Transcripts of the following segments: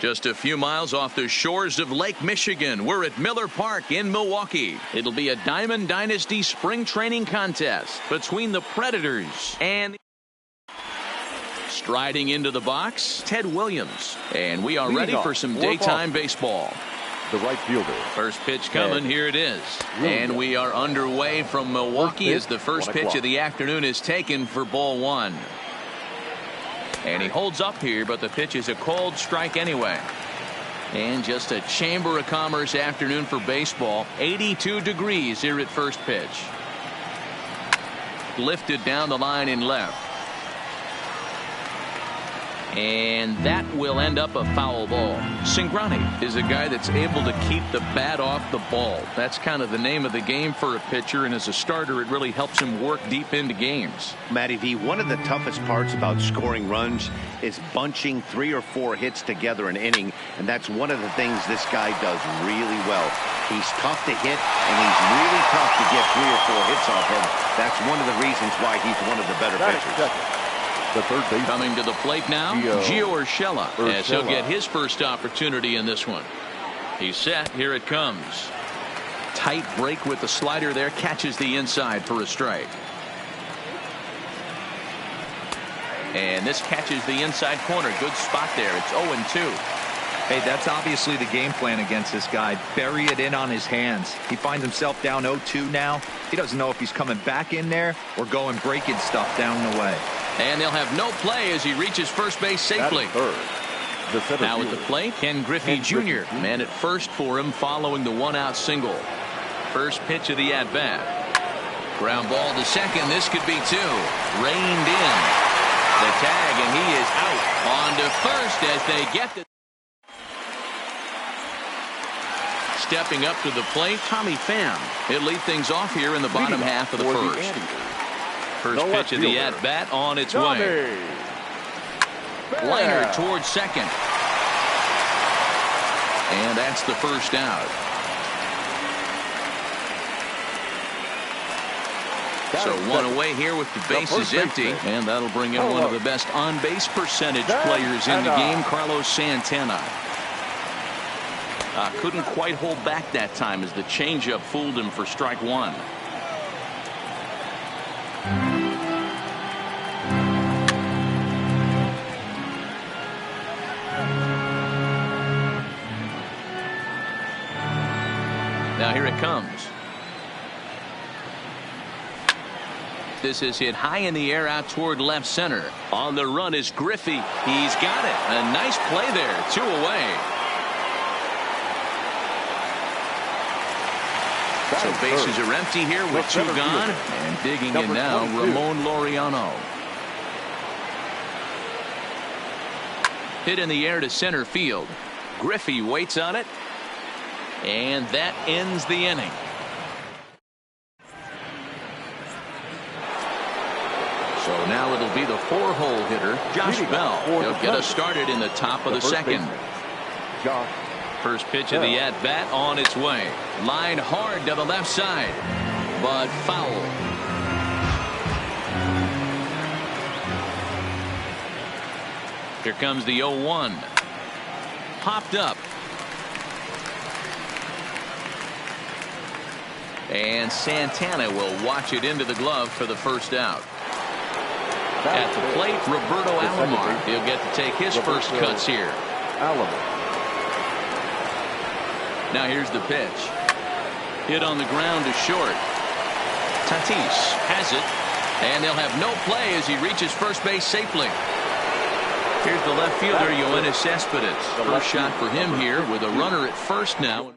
Just a few miles off the shores of Lake Michigan, we're at Miller Park in Milwaukee. It'll be a Diamond Dynasty spring training contest between the Predators and striding into the box, Ted Williams. And we are ready for some daytime baseball. The right fielder. First pitch coming. Here it is. And we are underway from Milwaukee as the first pitch of the afternoon is taken for ball one. And he holds up here, but the pitch is a cold strike anyway. And just a Chamber of Commerce afternoon for baseball. 82 degrees here at first pitch. Lifted down the line in left. And that will end up a foul ball. Cingrani is a guy that's able to keep the bat off the ball. That's kind of the name of the game for a pitcher, and as a starter it really helps him work deep into games. Matty V, one of the toughest parts about scoring runs is bunching 3 or 4 hits together an inning, and that's one of the things this guy does really well. He's tough to hit, and he's really tough to get 3 or 4 hits off him. That's one of the reasons why he's one of the better pitchers. The third base. Coming to the plate now, Gio Urshela, as he'll get his first opportunity in this one. He's set. Here it comes. Tight break with the slider there. Catches the inside for a strike. And this catches the inside corner. Good spot there. It's 0-2. Hey, that's obviously the game plan against this guy. Bury it in on his hands. He finds himself down 0-2 now. He doesn't know if he's coming back in there or going breaking stuff down the way. And they'll have no play as he reaches first base safely. Now at the plate, Ken Griffey Jr. Man at first for him following the one-out single. First pitch of the at-bat. Ground ball to second. This could be 2. Reined in. The tag, and he is out. On to first as they get the... Stepping up to the plate, Tommy Pham. He'll lead things off here in the bottom half of the first. First pitch of the at-bat on its way. Liner towards second. And that's the first out. So one away here with the bases empty. And that'll bring in one of the best on-base percentage players in the game, Carlos Santana. Couldn't quite hold back that time as the changeup fooled him for strike one. Now here it comes. This is hit high in the air out toward left center. On the run is Griffey. He's got it. A nice play there. 2 away. So bases are empty here with 2 gone. And digging in now, Ramon Laureano. Hit in the air to center field. Griffey waits on it. And that ends the inning. So now it'll be the 4-hole hitter, Josh Bell. He'll get us started in the top of the second. First pitch of the at-bat on its way. Line hard to the left side, but foul. Here comes the 0-1. Popped up. And Santana will watch it into the glove for the first out. At the plate, Roberto Alomar. He'll get to take his first cuts here. Now here's the pitch. Hit on the ground to short. Tatis has it. And they'll have no play as he reaches first base safely. Here's the left fielder, Yoenis Cespedes. First shot for him here with a runner at first now.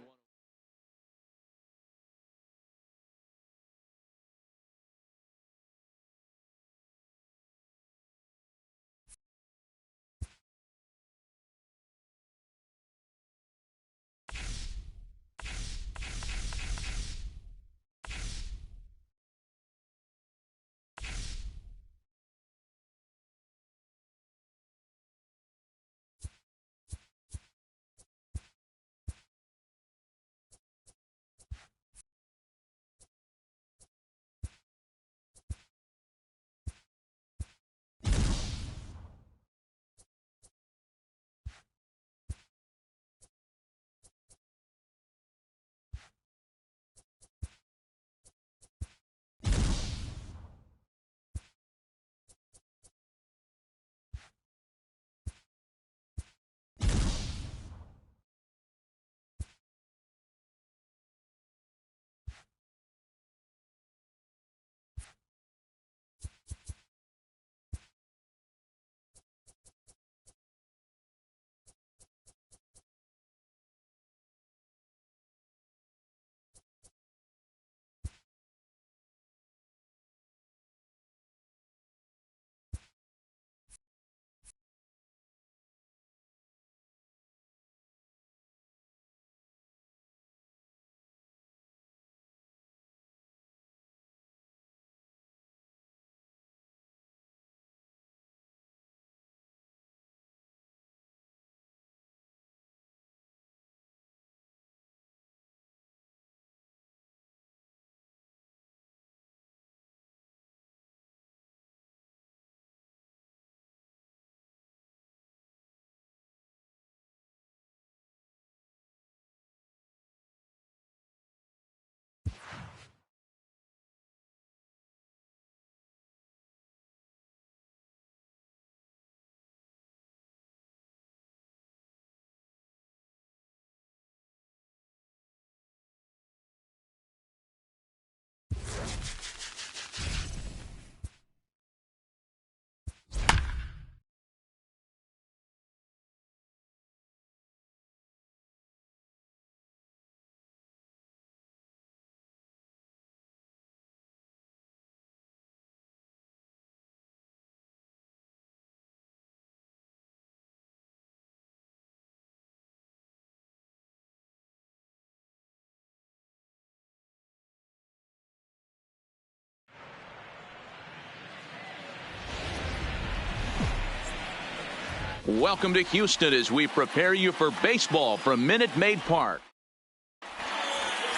Welcome to Houston as we prepare you for baseball from Minute Maid Park.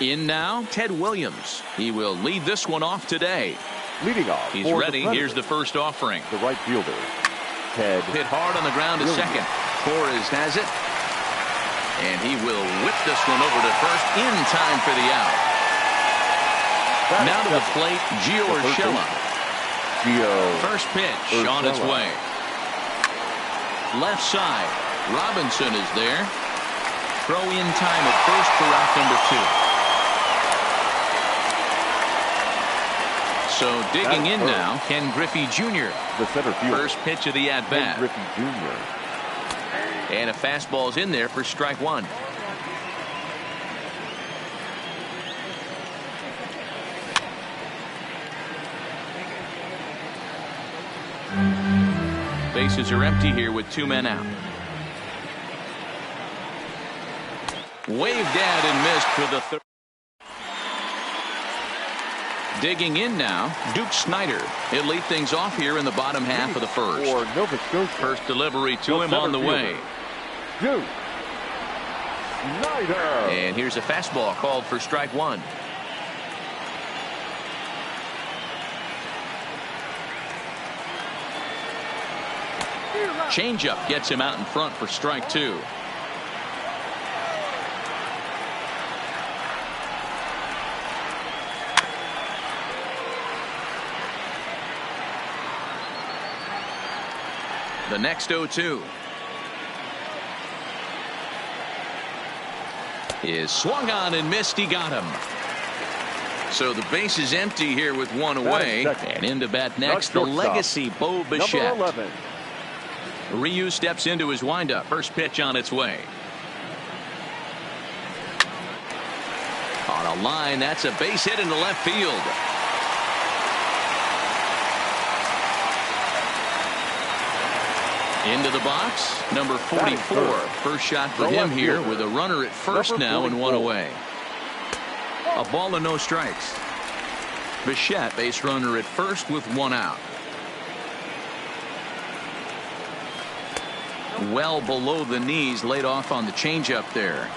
In now, Ted Williams. He will lead this one off today. Leading off. He's ready. Here's the first offering. The right fielder, Ted. Hit hard on the ground to second. Torres has it. And he will whip this one over to first in time for the out. Now to the plate, Gio Urshela. First pitch on its way. Left side, Robinson is there. Throw in time at first for out number 2. So digging in now, Ken Griffey Jr. The center fielder. First pitch of the at-bat. Ken Griffey Jr. And a fastball's in there for strike 1. Bases are empty here with 2 men out. Waved at and missed for the third. Digging in now, Duke Snider. He'll lead things off here in the bottom half of the first. For Nova Scotia. First delivery to him on the way. Duke Snider. And here's a fastball called for strike 1. Changeup gets him out in front for strike 2. The next 0-2 is swung on and missed. He got him. So the base is empty here with 1 away. And into bat next, the legacy Bo Bichette. Number 11. Ryu steps into his windup. First pitch on its way. On a line, that's a base hit into left field. Into the box, number 44. First shot for him here with a runner at first now and 1 away. A ball and no strikes. Bichette, base runner at first with 1 out. Well below the knees, laid off on the changeup there.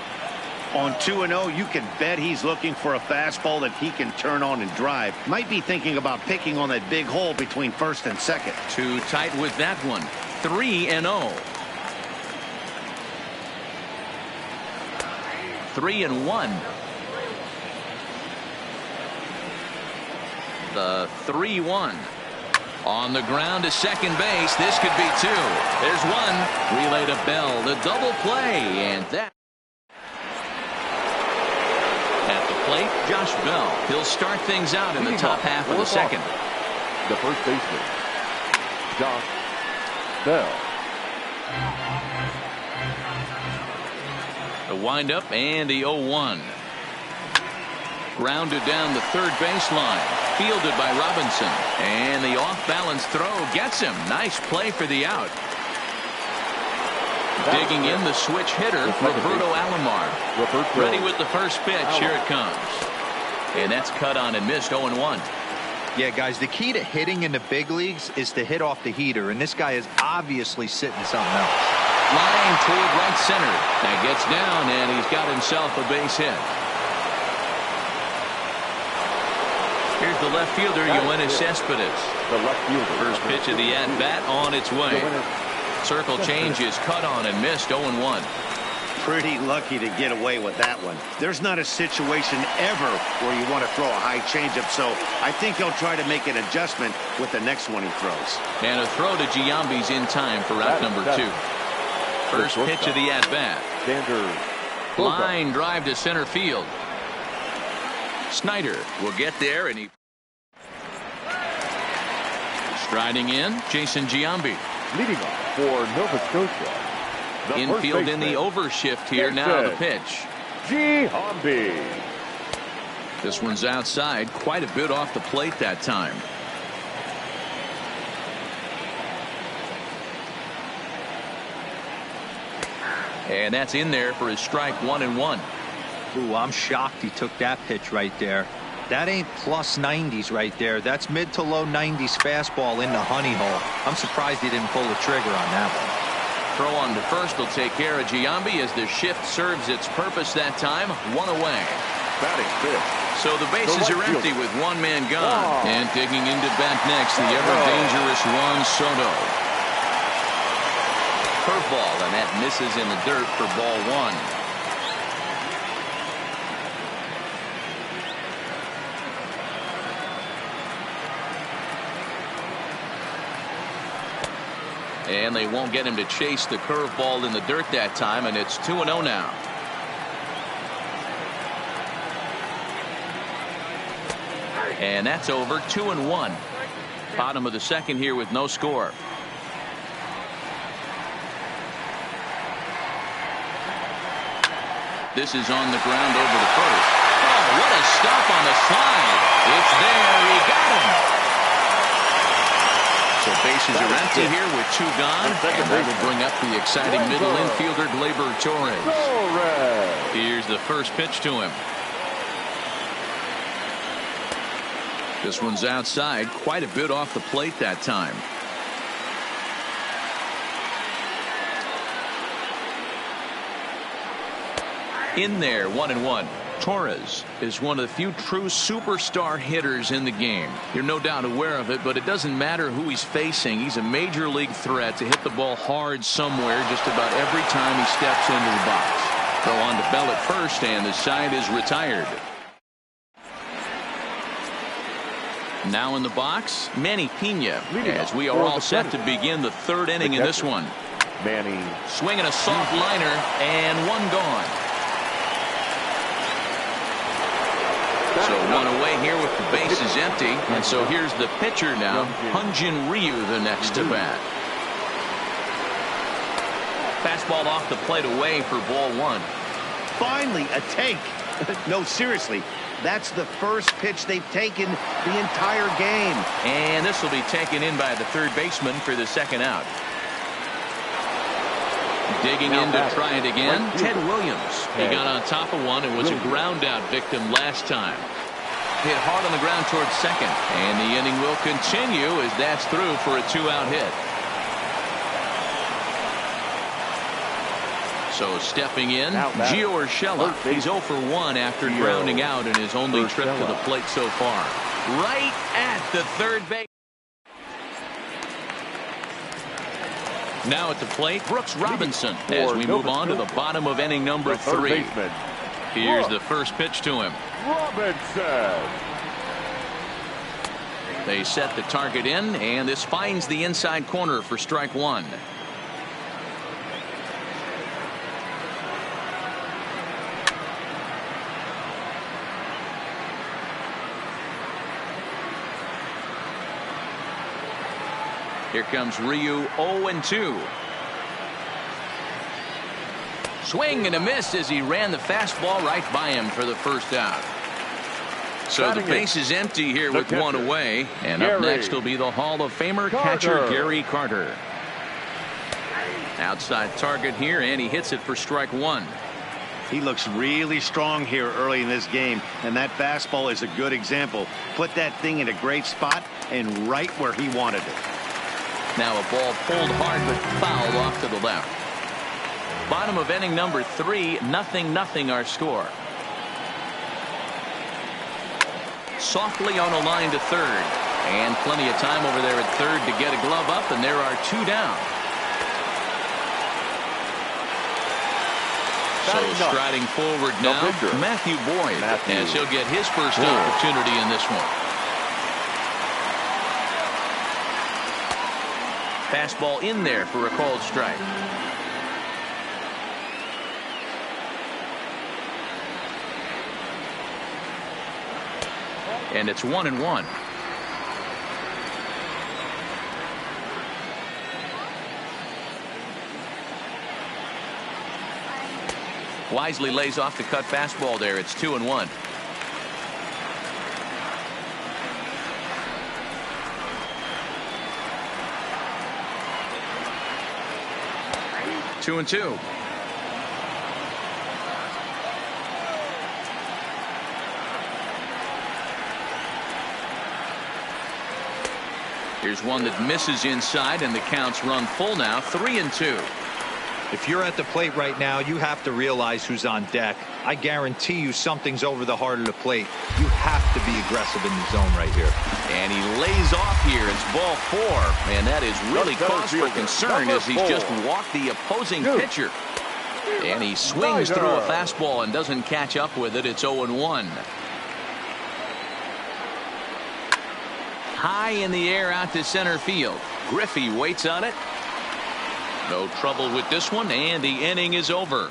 On 2-0, you can bet he's looking for a fastball that he can turn on and drive. Might be thinking about picking on that big hole between first and second. Too tight with that one. 3-0. 3-1. The 3-1. On the ground to second base. This could be 2. There's 1. Relay to Bell. The double play. And that. At the plate, Josh Bell. He'll start things out in the top half of the second. The first baseman, Josh Bell. The windup and the 0-1. Grounded down the third baseline. Fielded by Robinson. And the off-balance throw gets him. Nice play for the out. Digging in the switch hitter, Roberto Alomar. Ready with the first pitch. Here it comes. And that's cut on and missed. 0-1. Yeah, guys, the key to hitting in the big leagues is to hit off the heater, and this guy is obviously sitting something else. Line toward right center. That gets down, and he's got himself a base hit. Here's the left fielder, Yoenis Cespedes. The left fielder. First pitch of the at-bat on its way. Circle change is cut on and missed. 0-1. Pretty lucky to get away with that one. There's not a situation ever where you want to throw a high changeup, so I think he'll try to make an adjustment with the next one he throws. And a throw to Giambi's in time for out number 2. First pitch of the at-bat. Line drive to center field. Snider will get there, and he striding in, Jason Giambi. Leading off for Nova Scotia. Infield in the overshift here. Now the pitch. Giambi. This one's outside, quite a bit off the plate that time. And that's in there for his strike 1-1. Ooh, I'm shocked he took that pitch right there. That ain't plus 90s right there. That's mid to low 90s fastball in the honey hole. I'm surprised he didn't pull the trigger on that one. Throw on to first will take care of Giambi as the shift serves its purpose that time. One away. Batting fifth. So the bases are empty with one man gone. And digging into bat next, the ever-dangerous Juan Soto. Curveball, and that misses in the dirt for ball one. And they won't get him to chase the curveball in the dirt that time, and it's 2-0 now. And that's over. 2-1. Bottom of the second here with no score. This is on the ground over the first. Oh, what a stop on the slide. It's there. He got him. So bases are empty here with two gone. And that will bring up the exciting middle infielder, Gleyber Torres. Here's the first pitch to him. This one's outside, quite a bit off the plate that time. In there, 1-1. Torres is one of the few true superstar hitters in the game. You're no doubt aware of it, but it doesn't matter who he's facing. He's a major league threat to hit the ball hard somewhere just about every time he steps into the box. Throw on to Bell at first, and the side is retired. Now in the box, Manny Pena, as we are all set to begin the third inning in this one. Manny swinging a soft liner, and one gone. So one away here with the bases empty, and so here's the pitcher now, Hyun-Jin Ryu, the next to bat. Fastball off the plate away for ball one. Finally a take. No, seriously. That's the first pitch they've taken the entire game. And this will be taken in by the third baseman for the second out. Digging in to try it again, Ted Williams. He got on top of one and was a ground out victim last time. Hit hard on the ground towards second. And the inning will continue as that's through for a two-out hit. So stepping in, Gio Urshela. He's 0 for 1 after grounding out in his only trip to the plate so far. Right at the third base. Now at the plate, Brooks Robinson as we move on to the bottom of inning number 3. Here's the first pitch to him. Robinson. They set the target in, and this finds the inside corner for strike one. Here comes Ryu, 0-2. Swing and a miss as he ran the fastball right by him for the first out. So the base is empty here with one away. And up next will be the Hall of Famer catcher Gary Carter. Outside target here, and he hits it for strike one. He looks really strong here early in this game, and that fastball is a good example. Put that thing in a great spot and right where he wanted it. Now a ball pulled hard but fouled off to the left. Bottom of inning number 3, 0-0 our score. Softly on a line to third, and plenty of time over there at third to get a glove up, and there are 2 down. So striding forward now, Matthew Boyd, as he'll get his first opportunity in this one. Fastball in there for a called strike. And it's 1-1. Wisely lays off the cut fastball there. It's 2-1. Two and two. Here's one that misses inside, and the counts run full now, 3-2. If you're at the plate right now, you have to realize who's on deck. I guarantee you something's over the heart of the plate. You have to be aggressive in the zone right here. And he lays off here. It's ball 4. And that is really cause for concern as he's just walked the opposing pitcher. And he swings through a fastball and doesn't catch up with it. It's 0-1. High in the air out to center field. Griffey waits on it. No trouble with this one, and the inning is over.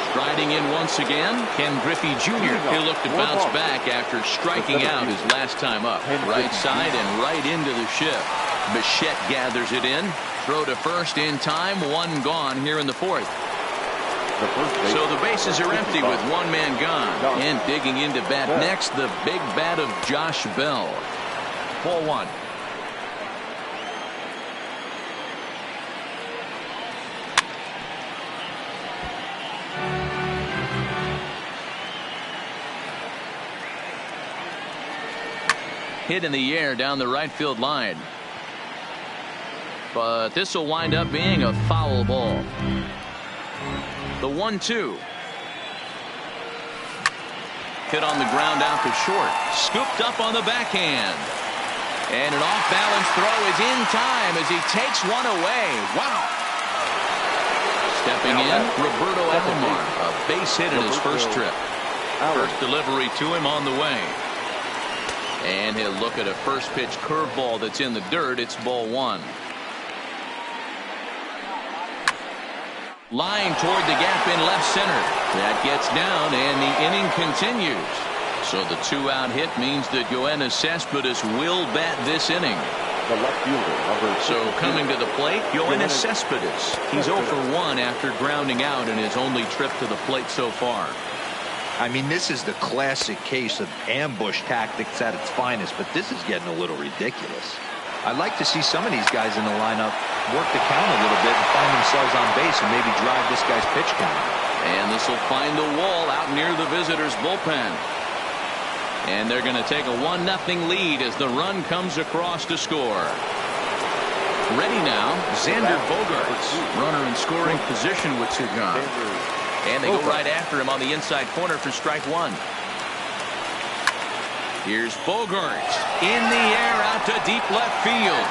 Striding in once again, Ken Griffey Jr. He'll look to bounce back after striking out his last time up. Right side and right into the shift. Bichette gathers it in. Throw to first in time. 1 gone here in the 4th. So the bases are empty with 1 man gone. And digging into bat next, the big bat of Josh Bell. Ball 1. Hit in the air down the right field line. But this will wind up being a foul ball. The 1-2. Hit on the ground out to short. Scooped up on the backhand. And an off-balance throw is in time as he takes one away. Wow. Stepping in, Roberto Alomar. A base hit in his first trip. First delivery to him on the way. And he'll look at a first pitch curveball that's in the dirt. It's ball 1. Line toward the gap in left center. That gets down and the inning continues. So the 2-out hit means that Yoenis Cespedes will bat this inning. The left fielder, so coming to the plate, Yoenis Cespedes. He's 0 for 1 after grounding out in his only trip to the plate so far. I mean, this is the classic case of ambush tactics at its finest, but this is getting a little ridiculous. I'd like to see some of these guys in the lineup work the count a little bit and find themselves on base and maybe drive this guy's pitch count. And this will find the wall out near the visitors' bullpen. And they're going to take a 1-0 lead as the run comes across to score. Ready now, Xander Bogaerts. Runner in scoring position with 2 gone. And they go right after him on the inside corner for strike 1. Here's Bogaerts in the air out to deep left field.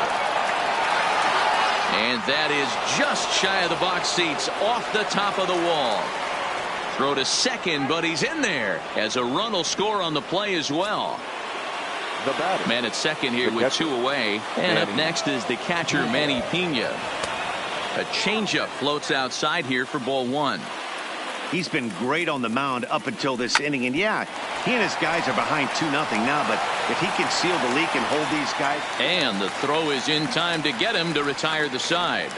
And that is just shy of the box seats off the top of the wall. Throw to second, but he's in there as a run will score on the play as well. The batter. Man at second here with 2 away. And up next is the catcher, Manny Pena. A changeup floats outside here for ball 1. He's been great on the mound up until this inning. And yeah, he and his guys are behind 2-0 now. But if he can seal the leak and hold these guys. And the throw is in time to get him to retire the side.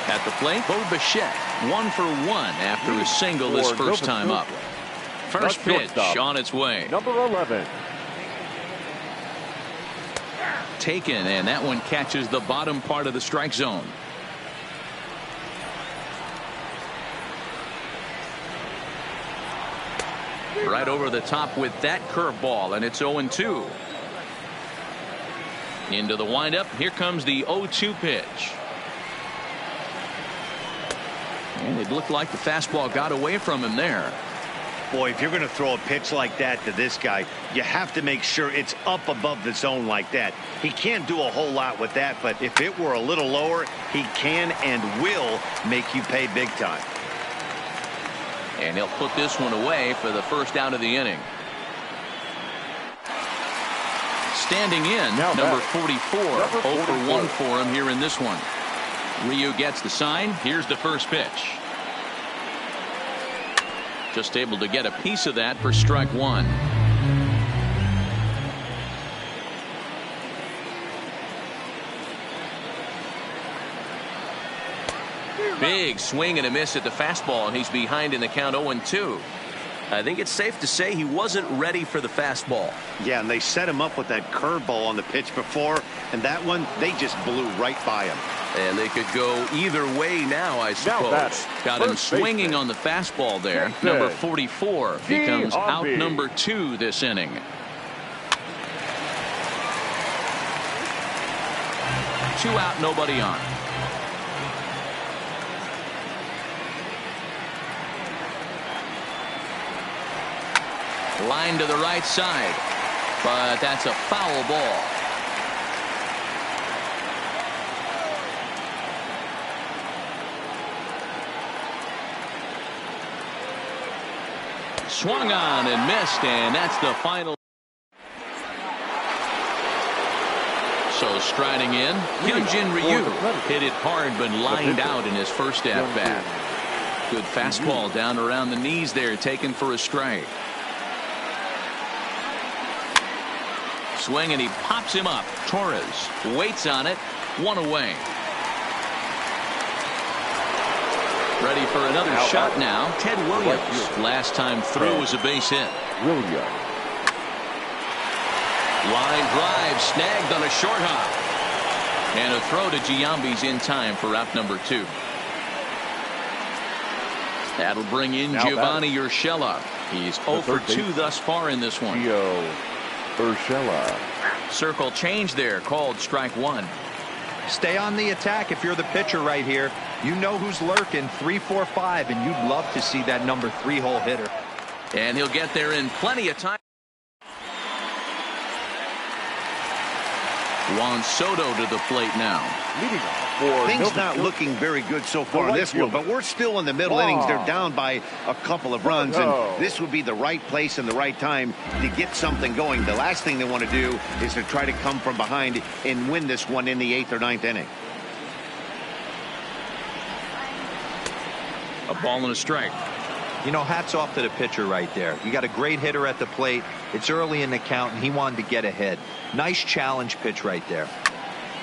At the plate, Bo Bichette, 1 for 1 after a single this first time up. First pitch on its way. Number 11. Taken, and that one catches the bottom part of the strike zone. Right over the top with that curveball, and it's 0-2. Into the windup. Here comes the 0-2 pitch. And it looked like the fastball got away from him there. Boy, if you're going to throw a pitch like that to this guy, you have to make sure it's up above the zone like that. He can't do a whole lot with that, but if it were a little lower, he can and will make you pay big time. And he'll put this one away for the first out of the inning. Standing in, number 44. 0 for 1 for him here in this one. Ryu gets the sign. Here's the first pitch. Just able to get a piece of that for strike 1. Big swing and a miss at the fastball, and he's behind in the count 0-2. I think it's safe to say he wasn't ready for the fastball. Yeah, and they set him up with that curveball on the pitch before, and that one, they just blew right by him. And they could go either way now, I suppose. Got him swinging on the fastball there. Number 44 becomes out number 2 this inning. 2 out, nobody on. Line to the right side, but that's a foul ball. Swung on and missed, and that's the final. So striding in, Hyunjin Ryu hit it hard but lined out in his first at-bat. Good fastball down around the knees there, taken for a strike. Swing, and he pops him up. Torres waits on it. 1 away. Ready for another shot now. Ted Williams. Last time through was a base hit. Williams. Line drive snagged on a short hop. And a throw to Giambi's in time for out number 2. That'll bring in Giovanni Urshela. He's 0 for 2 thus far in this one. Gio Urshela. Circle change there, called strike 1. Stay on the attack if you're the pitcher right here. You know who's lurking, 3, 4, 5, and you'd love to see that number 3-hole hitter. And he'll get there in plenty of time. Juan Soto to the plate now. Leading off for Things not looking very good so far in this one, but we're still in the middle innings. They're down by a couple of runs, and this would be the right place and the right time to get something going. The last thing they want to do is to try to come from behind and win this one in the 8th or 9th inning. A ball and a strike. You know, hats off to the pitcher right there. You got a great hitter at the plate. It's early in the count, and he wanted to get ahead. Nice challenge pitch right there.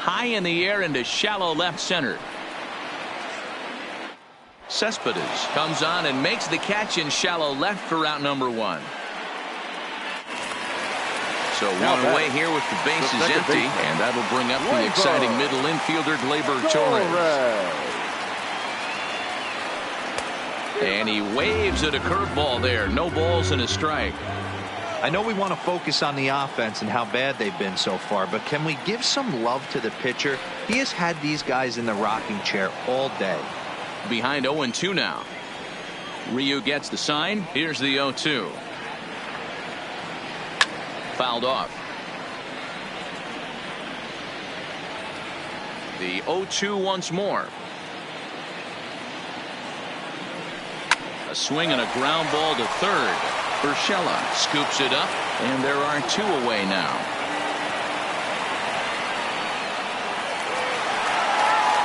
High in the air into shallow left center. Cespedes comes on and makes the catch in shallow left for out number 1. So 1 away here with the bases empty, and that'll bring up the exciting middle infielder Gleyber Torres. And he waves at a curveball there. No balls and a strike. I know we want to focus on the offense and how bad they've been so far, but can we give some love to the pitcher? He has had these guys in the rocking chair all day. Behind 0-2 now. Ryu gets the sign. Here's the 0-2. Fouled off. The 0-2 once more. A swing and a ground ball to third. Urshela scoops it up, and there are 2 away now.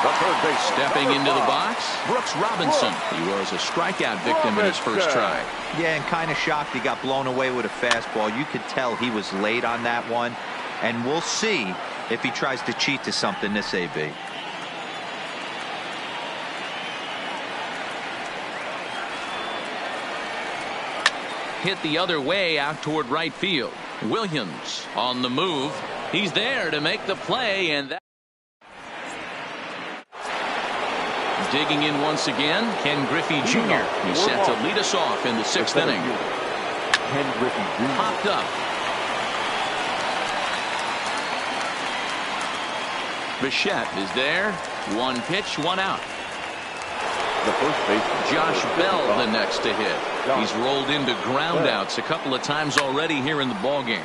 The third base stepping into the box, Brooks Robinson. He was a strikeout victim in his first try. Yeah, and kind of shocked he got blown away with a fastball. You could tell he was late on that one, and we'll see if he tries to cheat to something this AB. Hit the other way out toward right field. Williams on the move. He's there to make the play, and that. Digging in once again, Ken Griffey Jr. He's set to lead us off in the 6th inning. Ken Griffey Jr. Popped up. Bichette is there. 1 pitch, 1 out. The first baseman, Josh Bell, the next to hit. He's rolled into groundouts a couple of times already here in the ballgame.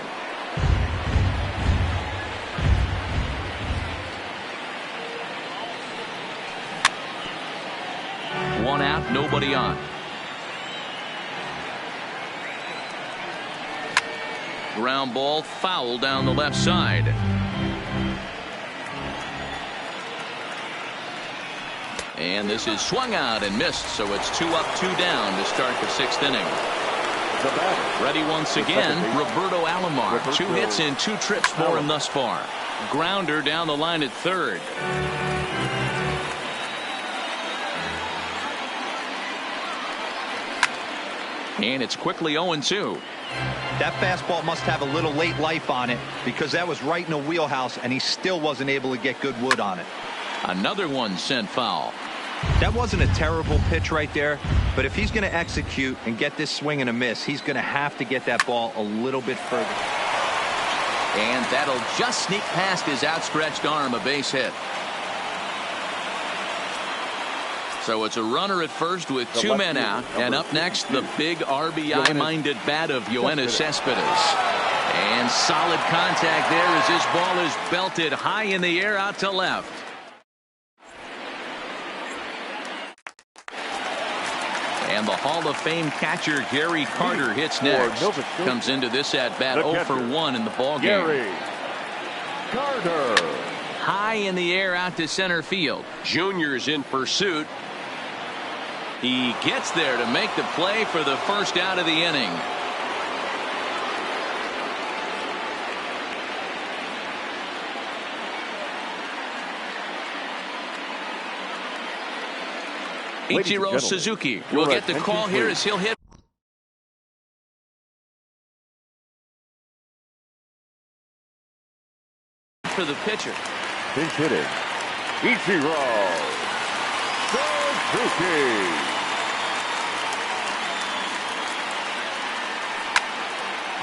One out, nobody on. Ground ball foul down the left side. And this is swung out and missed, so it's 2 up, 2 down to start the 6th inning. The batter. Ready once again, Roberto Alomar. 2 hits in 2 trips for him thus far. Grounder down the line at third. And it's quickly 0-2. That fastball must have a little late life on it, because that was right in the wheelhouse, and he still wasn't able to get good wood on it. Another one sent foul. That wasn't a terrible pitch right there, but if he's going to execute and get this swing and a miss, he's going to have to get that ball a little bit further. And that'll just sneak past his outstretched arm, a base hit. So it's a runner at first with two men out. And up next, the big RBI-minded bat of Yoenis Cespedes. And solid contact there as this ball is belted high in the air out to left. And the Hall of Fame catcher Gary Carter hits next. Comes into this at-bat 0 for 1 in the ballgame. Gary Carter. High in the air out to center field. Junior's in pursuit. He gets there to make the play for the first out of the inning. Ichiro Suzuki will get the call here as he'll hit for the pitcher. Pinch hitting. Ichiro Suzuki.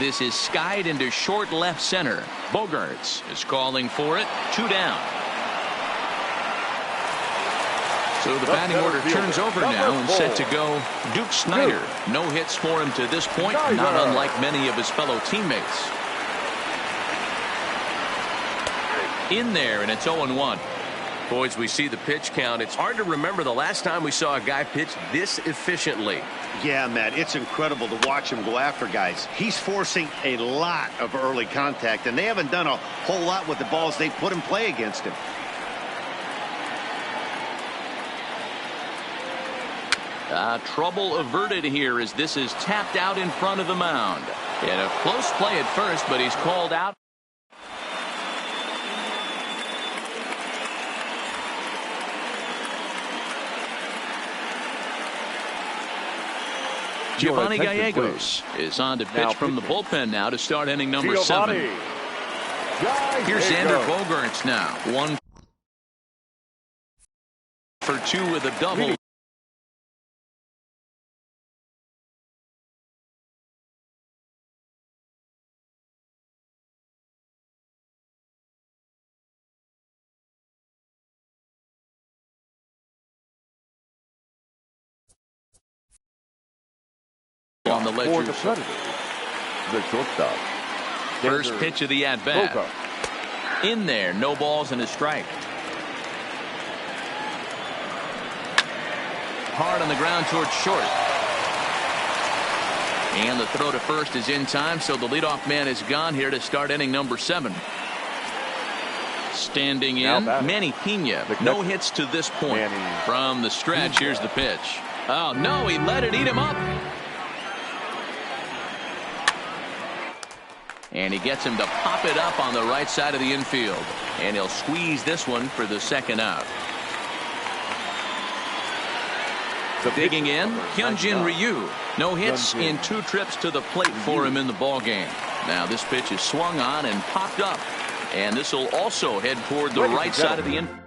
This is skied into short left center. Bogaerts is calling for it. 2 down. So the batting order turns over now and set to go Duke Snider. No hits for him to this point, not unlike many of his fellow teammates. In there, and it's 0-1. Boys, we see the pitch count. It's hard to remember the last time we saw a guy pitch this efficiently. Yeah, Matt, it's incredible to watch him go after guys. He's forcing a lot of early contact, and they haven't done a whole lot with the balls they put in play against him. Trouble averted here as this is tapped out in front of the mound. And a close play at first, but he's called out. Giovanni Gallegos is on to pitch from the bullpen now to start inning number 7. Here's Xander Bogaerts now. 1 for 2 with a double. On the ledger. For the Predators, the shortstop. First pitch of the at-bat. In there, no balls and a strike. Hard on the ground towards short. And the throw to first is in time, so the leadoff man is gone here to start inning number 7. Standing in, Manny Pena. No hits to this point. From the stretch, here's the pitch. Oh, no, he let it eat him up. And he gets him to pop it up on the right side of the infield. And he'll squeeze this one for the second out. Digging in, Hyunjin Ryu. No hits in 2 trips to the plate for him in the ballgame. Now this pitch is swung on and popped up. And this will also head toward the right side of the infield.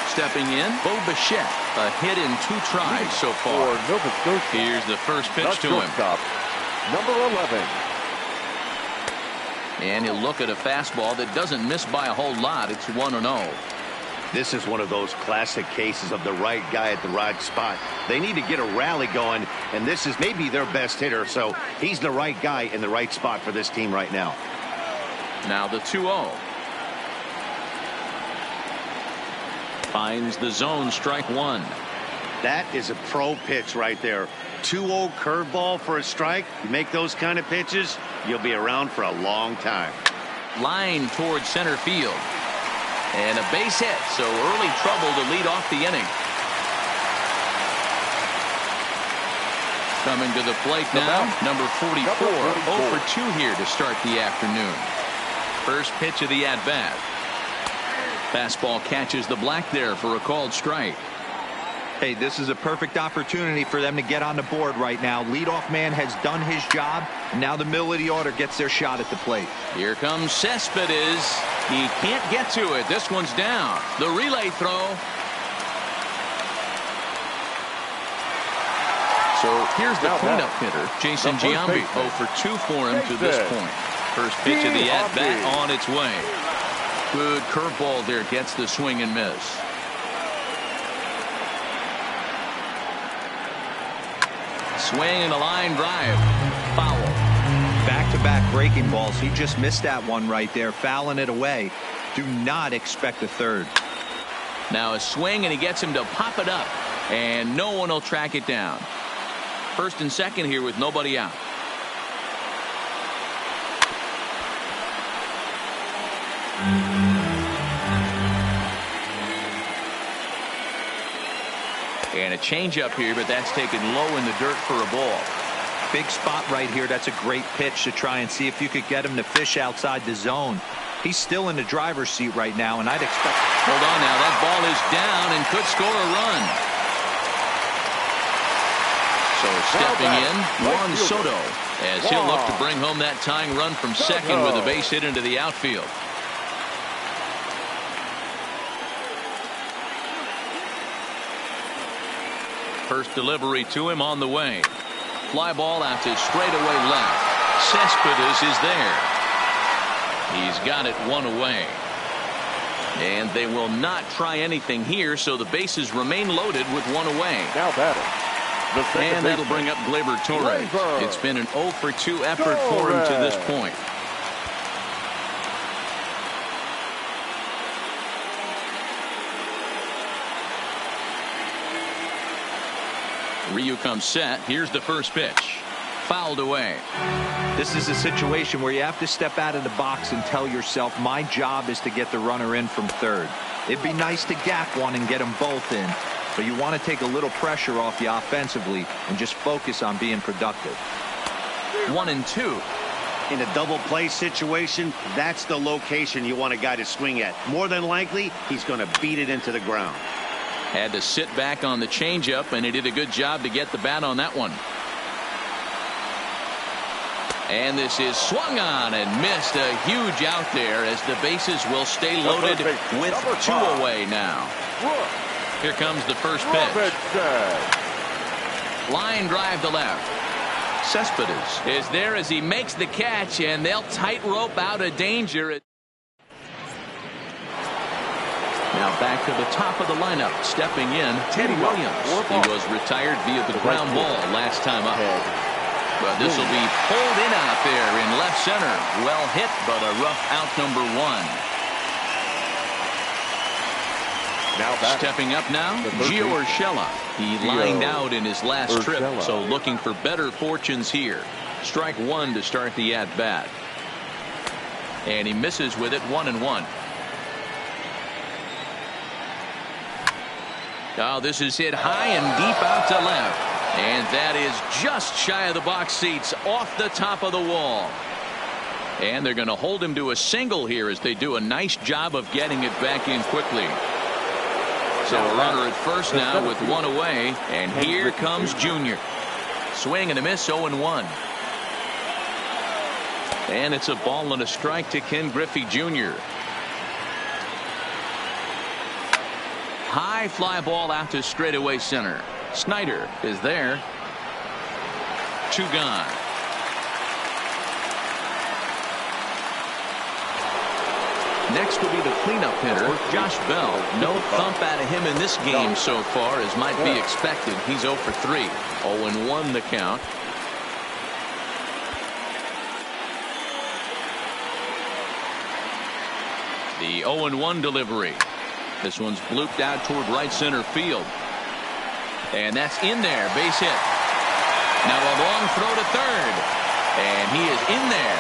Stepping in, Bo Bichette. A hit in 2 tries so far. Here's the first pitch to him. Number 11. And he'll look at a fastball that doesn't miss by a whole lot. It's 1-0. This is one of those classic cases of the right guy at the right spot. They need to get a rally going, and this is maybe their best hitter, so he's the right guy in the right spot for this team right now. Now the 2-0. Finds the zone, strike 1. That is a pro pitch right there. 2-0 curveball for a strike. You make those kind of pitches, you'll be around for a long time. Line towards center field. And a base hit, so early trouble to lead off the inning. Coming to the plate now, number 44. 0 for 2 here to start the afternoon. First pitch of the at-bat. Fastball catches the black there for a called strike. Hey, this is a perfect opportunity for them to get on the board right now. Leadoff man has done his job. And now the middle of the order gets their shot at the plate. Here comes Cespedes. He can't get to it. This one's down. The relay throw. So here's the cleanup hitter, Jason Giambi. 0 for 2 for him to this point. First pitch of the at-bat on its way. Good curveball there, gets the swing and miss. Swing and a line drive. Foul. Back-to-back breaking balls. He just missed that one right there, fouling it away. Do not expect a third. Now a swing, and he gets him to pop it up, and no one will track it down. First and second here with nobody out. And a changeup here, but that's taken low in the dirt for a ball. Big spot right here. That's a great pitch to try and see if you could get him to fish outside the zone. He's still in the driver's seat right now, and I'd expect... Hold on now. That ball is down and could score a run. So stepping in, Juan Soto, as he'll look to bring home that tying run from second with a base hit into the outfield. First delivery to him on the way. Fly ball out to straightaway left. Cespedes is there. He's got it one away. And they will not try anything here, so the bases remain loaded with one away. Now batting. And that'll bring up Gleyber Torres. It's been an 0 for 2 effort for him to this point. Ryu comes set. Here's the first pitch. Fouled away. This is a situation where you have to step out of the box and tell yourself, my job is to get the runner in from third. It'd be nice to gap one and get them both in, but you want to take a little pressure off you offensively and just focus on being productive. 1-2. In a double play situation, that's the location you want a guy to swing at. More than likely, he's going to beat it into the ground. Had to sit back on the changeup, and he did a good job to get the bat on that one. And this is swung on and missed. A huge out there as the bases will stay loaded with 2 away now. Here comes the first pitch. Line drive to left. Cespedes is there as he makes the catch, and they'll tightrope out of danger. Now back to the top of the lineup. Stepping in, Teddy Williams. He was retired via the ground ball last time up. But this will be pulled in out there in left center. Well hit, but a rough out number 1. Now stepping up now, Gio Urshela. He lined out in his last trip, so looking for better fortunes here. Strike 1 to start the at-bat. And he misses with it, 1-1. Oh, this is hit high and deep out to left. And that is just shy of the box seats, off the top of the wall. And they're going to hold him to a single here as they do a nice job of getting it back in quickly. So a runner at first now with 1 away. And here comes Junior. Swing and a miss, 0-1. And it's a ball and a strike to Ken Griffey Jr. High fly ball out to straightaway center. Snyder is there. 2 gone. Next will be the cleanup hitter, Josh Bell. No thump out of him in this game so far, as might be expected. He's 0 for 3. 0-1 the count. The 0-1 delivery. This one's blooped out toward right center field. And that's in there. Base hit. Now a long throw to third. And he is in there.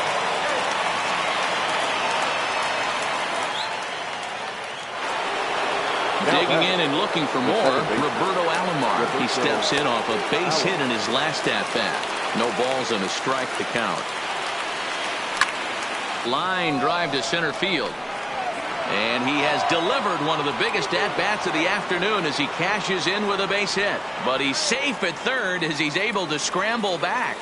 Digging in and looking for more, Roberto Alomar. He steps in off a base hit in his last at-bat. No balls and a strike to count. Line drive to center field. And he has delivered one of the biggest at-bats of the afternoon as he cashes in with a base hit. But he's safe at third as he's able to scramble back.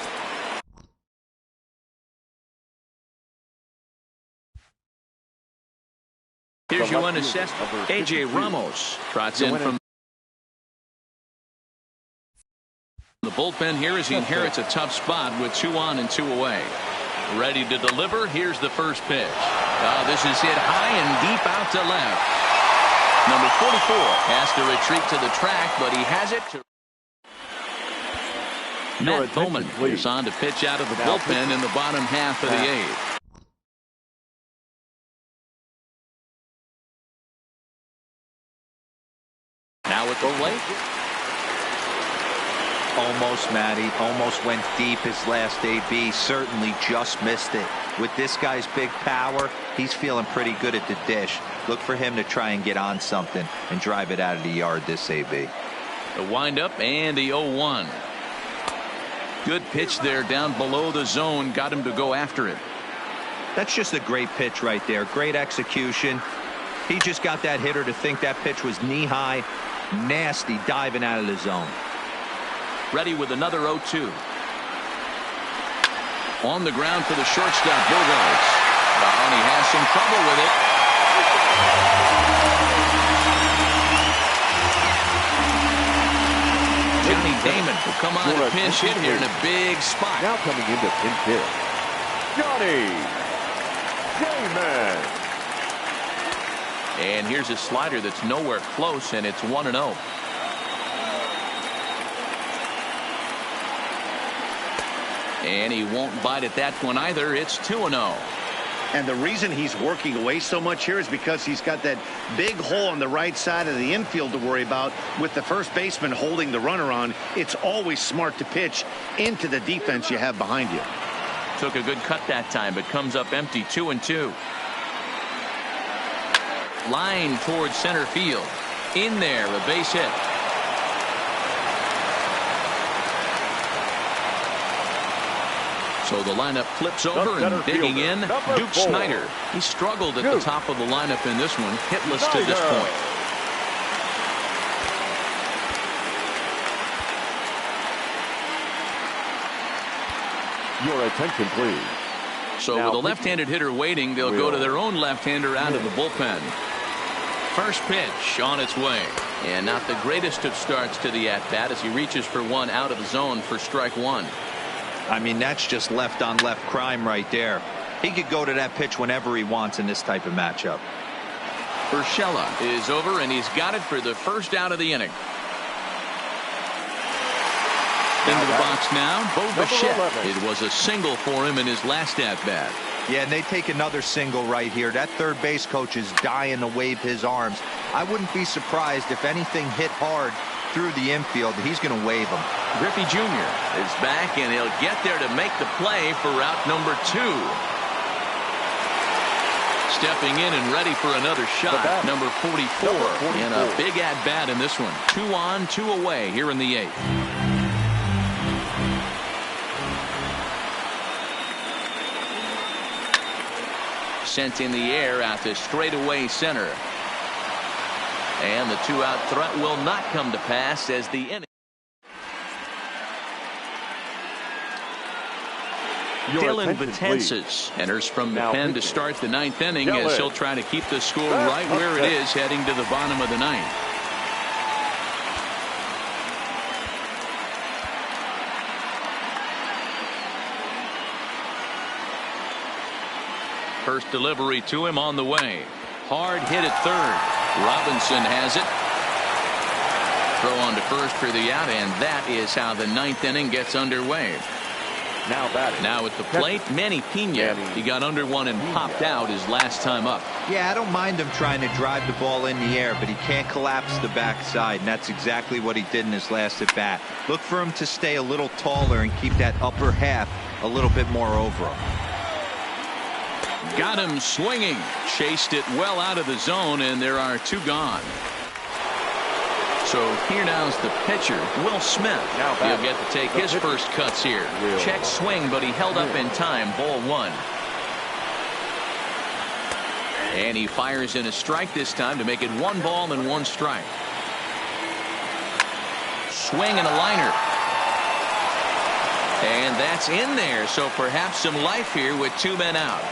Here's your one assessed. A.J. Ramos trots in from The bullpen here as he inherits a tough spot with 2 on and 2 away. Ready to deliver. Here's the first pitch. This is hit high and deep out to left. Number 44 has to retreat to the track, but he has it to Matt Bowman is on to pitch out of the bullpen in the bottom half of the 8th. Now at the plate. Almost, Matty. Almost went deep his last AB. Certainly just missed it. With this guy's big power, he's feeling pretty good at the dish. Look for him to try and get on something and drive it out of the yard this AB. The windup and the 0-1. Good pitch there down below the zone. Got him to go after it. That's just a great pitch right there. Great execution. He just got that hitter to think that pitch was knee high. Nasty diving out of the zone. Ready with another 0-2. On the ground for the shortstop, Bogaerts. And he has some trouble with it. Johnny Damon will come on to pinch hit here in a big spot. Now coming into pinch hit, Johnny Damon. And here's a slider that's nowhere close, and it's 1-0. And he won't bite at that one either. It's 2-0. And the reason he's working away so much here is because he's got that big hole on the right side of the infield to worry about with the first baseman holding the runner on. It's always smart to pitch into the defense you have behind you. Took a good cut that time, but comes up empty. 2-2. Line towards center field. In there, a base hit. So the lineup flips over and digging in, Duke Snider. He struggled at the top of the lineup in this one, hitless to this point. Your attention, please. So with a left-handed hitter waiting, they'll go to their own left-hander out of the bullpen. First pitch on its way. And not the greatest of starts to the at-bat as he reaches for one out of the zone for strike 1. I mean, that's just left-on-left crime right there. He could go to that pitch whenever he wants in this type of matchup. Urshela is over, and he's got it for the first out of the inning. Into the box now, Bo Bichette. It was a single for him in his last at-bat. Yeah, and they take another single right here. That third base coach is dying to wave his arms. I wouldn't be surprised if anything hit hard through the infield. He's going to wave them. Griffey Jr. is back, and he'll get there to make the play for route number 2. Stepping in and ready for another shot, number 44. And a big at-bat in this one. 2 on, 2 away here in the 8th. Sent in the air out to straightaway center. And the 2-out threat will not come to pass as the inning. Dylan Betances enters from the pen to start the 9th inning as he'll try to keep the score right where it is heading to the bottom of the 9th. First delivery to him on the way. Hard hit at third. Robinson has it. Throw on to first for the out, and that is how the 9th inning gets underway. Now at the plate, Manny Pena. He got under one and popped out his last time up. Yeah, I don't mind him trying to drive the ball in the air, but he can't collapse the backside, and that's exactly what he did in his last at bat. Look for him to stay a little taller and keep that upper half a little bit more over him. Got him swinging. Chased it well out of the zone, and there are 2 gone. So here now's the pitcher, Will Smith. He'll get to take his first cuts here. Check swing, but he held up in time. Ball 1. And he fires in a strike this time to make it 1 ball and 1 strike. Swing and a liner. And that's in there, so perhaps some life here with 2 men out.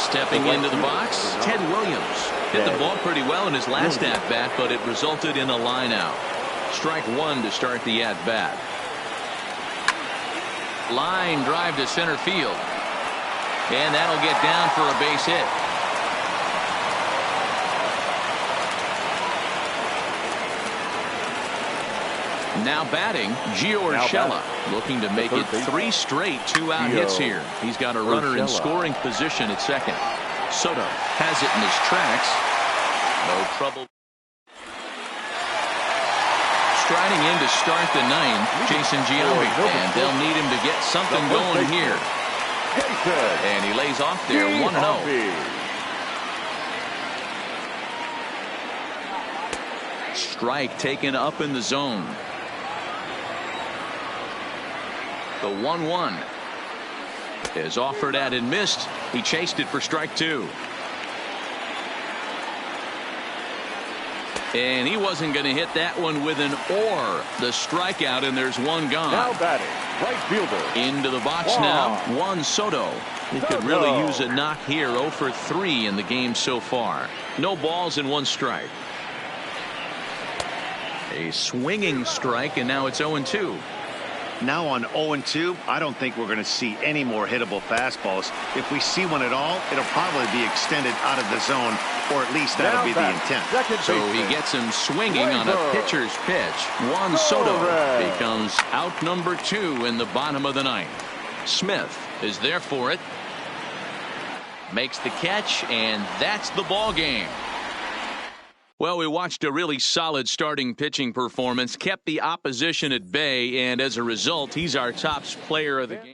Stepping into the box, Ted Williams. Hit the ball pretty well in his last at-bat, but it resulted in a line out. Strike one to start the at-bat. Line drive to center field. And that'll get down for a base hit. Now batting, Gio Urshela, looking to make it 3 straight 2-out hits here. He's got a runner in scoring position at second. Soto has it in his tracks. No trouble. Striding in to start the 9th, Jason Giambi, and they'll need him to get something going here. And he lays off there 1-0. Strike taken up in the zone. The 1-1 is offered at and missed. He chased it for strike 2. And he wasn't going to hit that one with an or. The strikeout, and there's one gone. Now batting, right fielder. Into the box now, Juan Soto. He could really use a knock here. 0 for 3 in the game so far. No balls and 1 strike. A swinging strike, and now it's 0-2. Now on 0-2, I don't think we're going to see any more hittable fastballs. If we see one at all, it'll probably be extended out of the zone, or at least that'll be the intent. So he gets him swinging on a pitcher's pitch. Juan Soto becomes out number 2 in the bottom of the 9th. Smith is there for it. Makes the catch, and that's the ball game. Well, we watched a really solid starting pitching performance, kept the opposition at bay, and as a result, he's our top player of the game.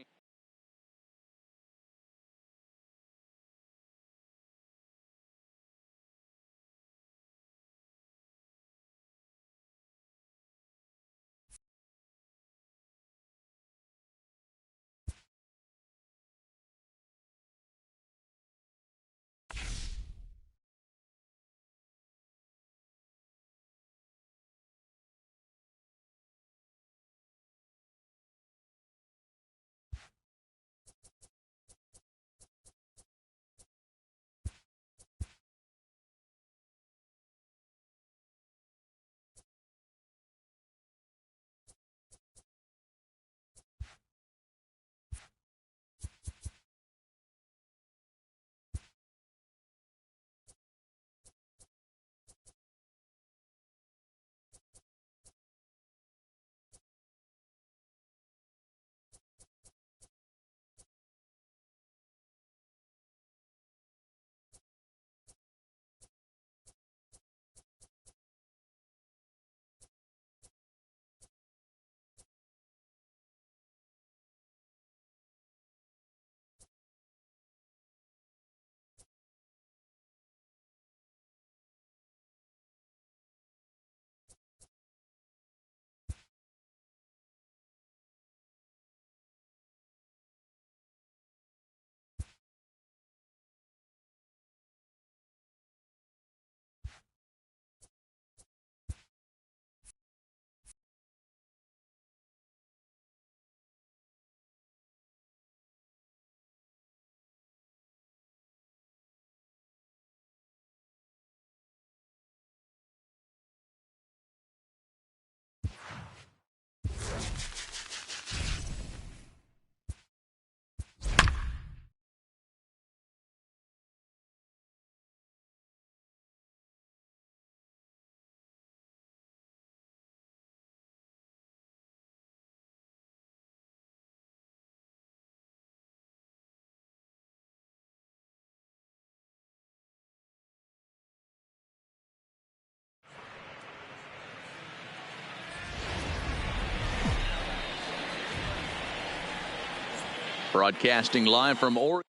Broadcasting live from Oregon.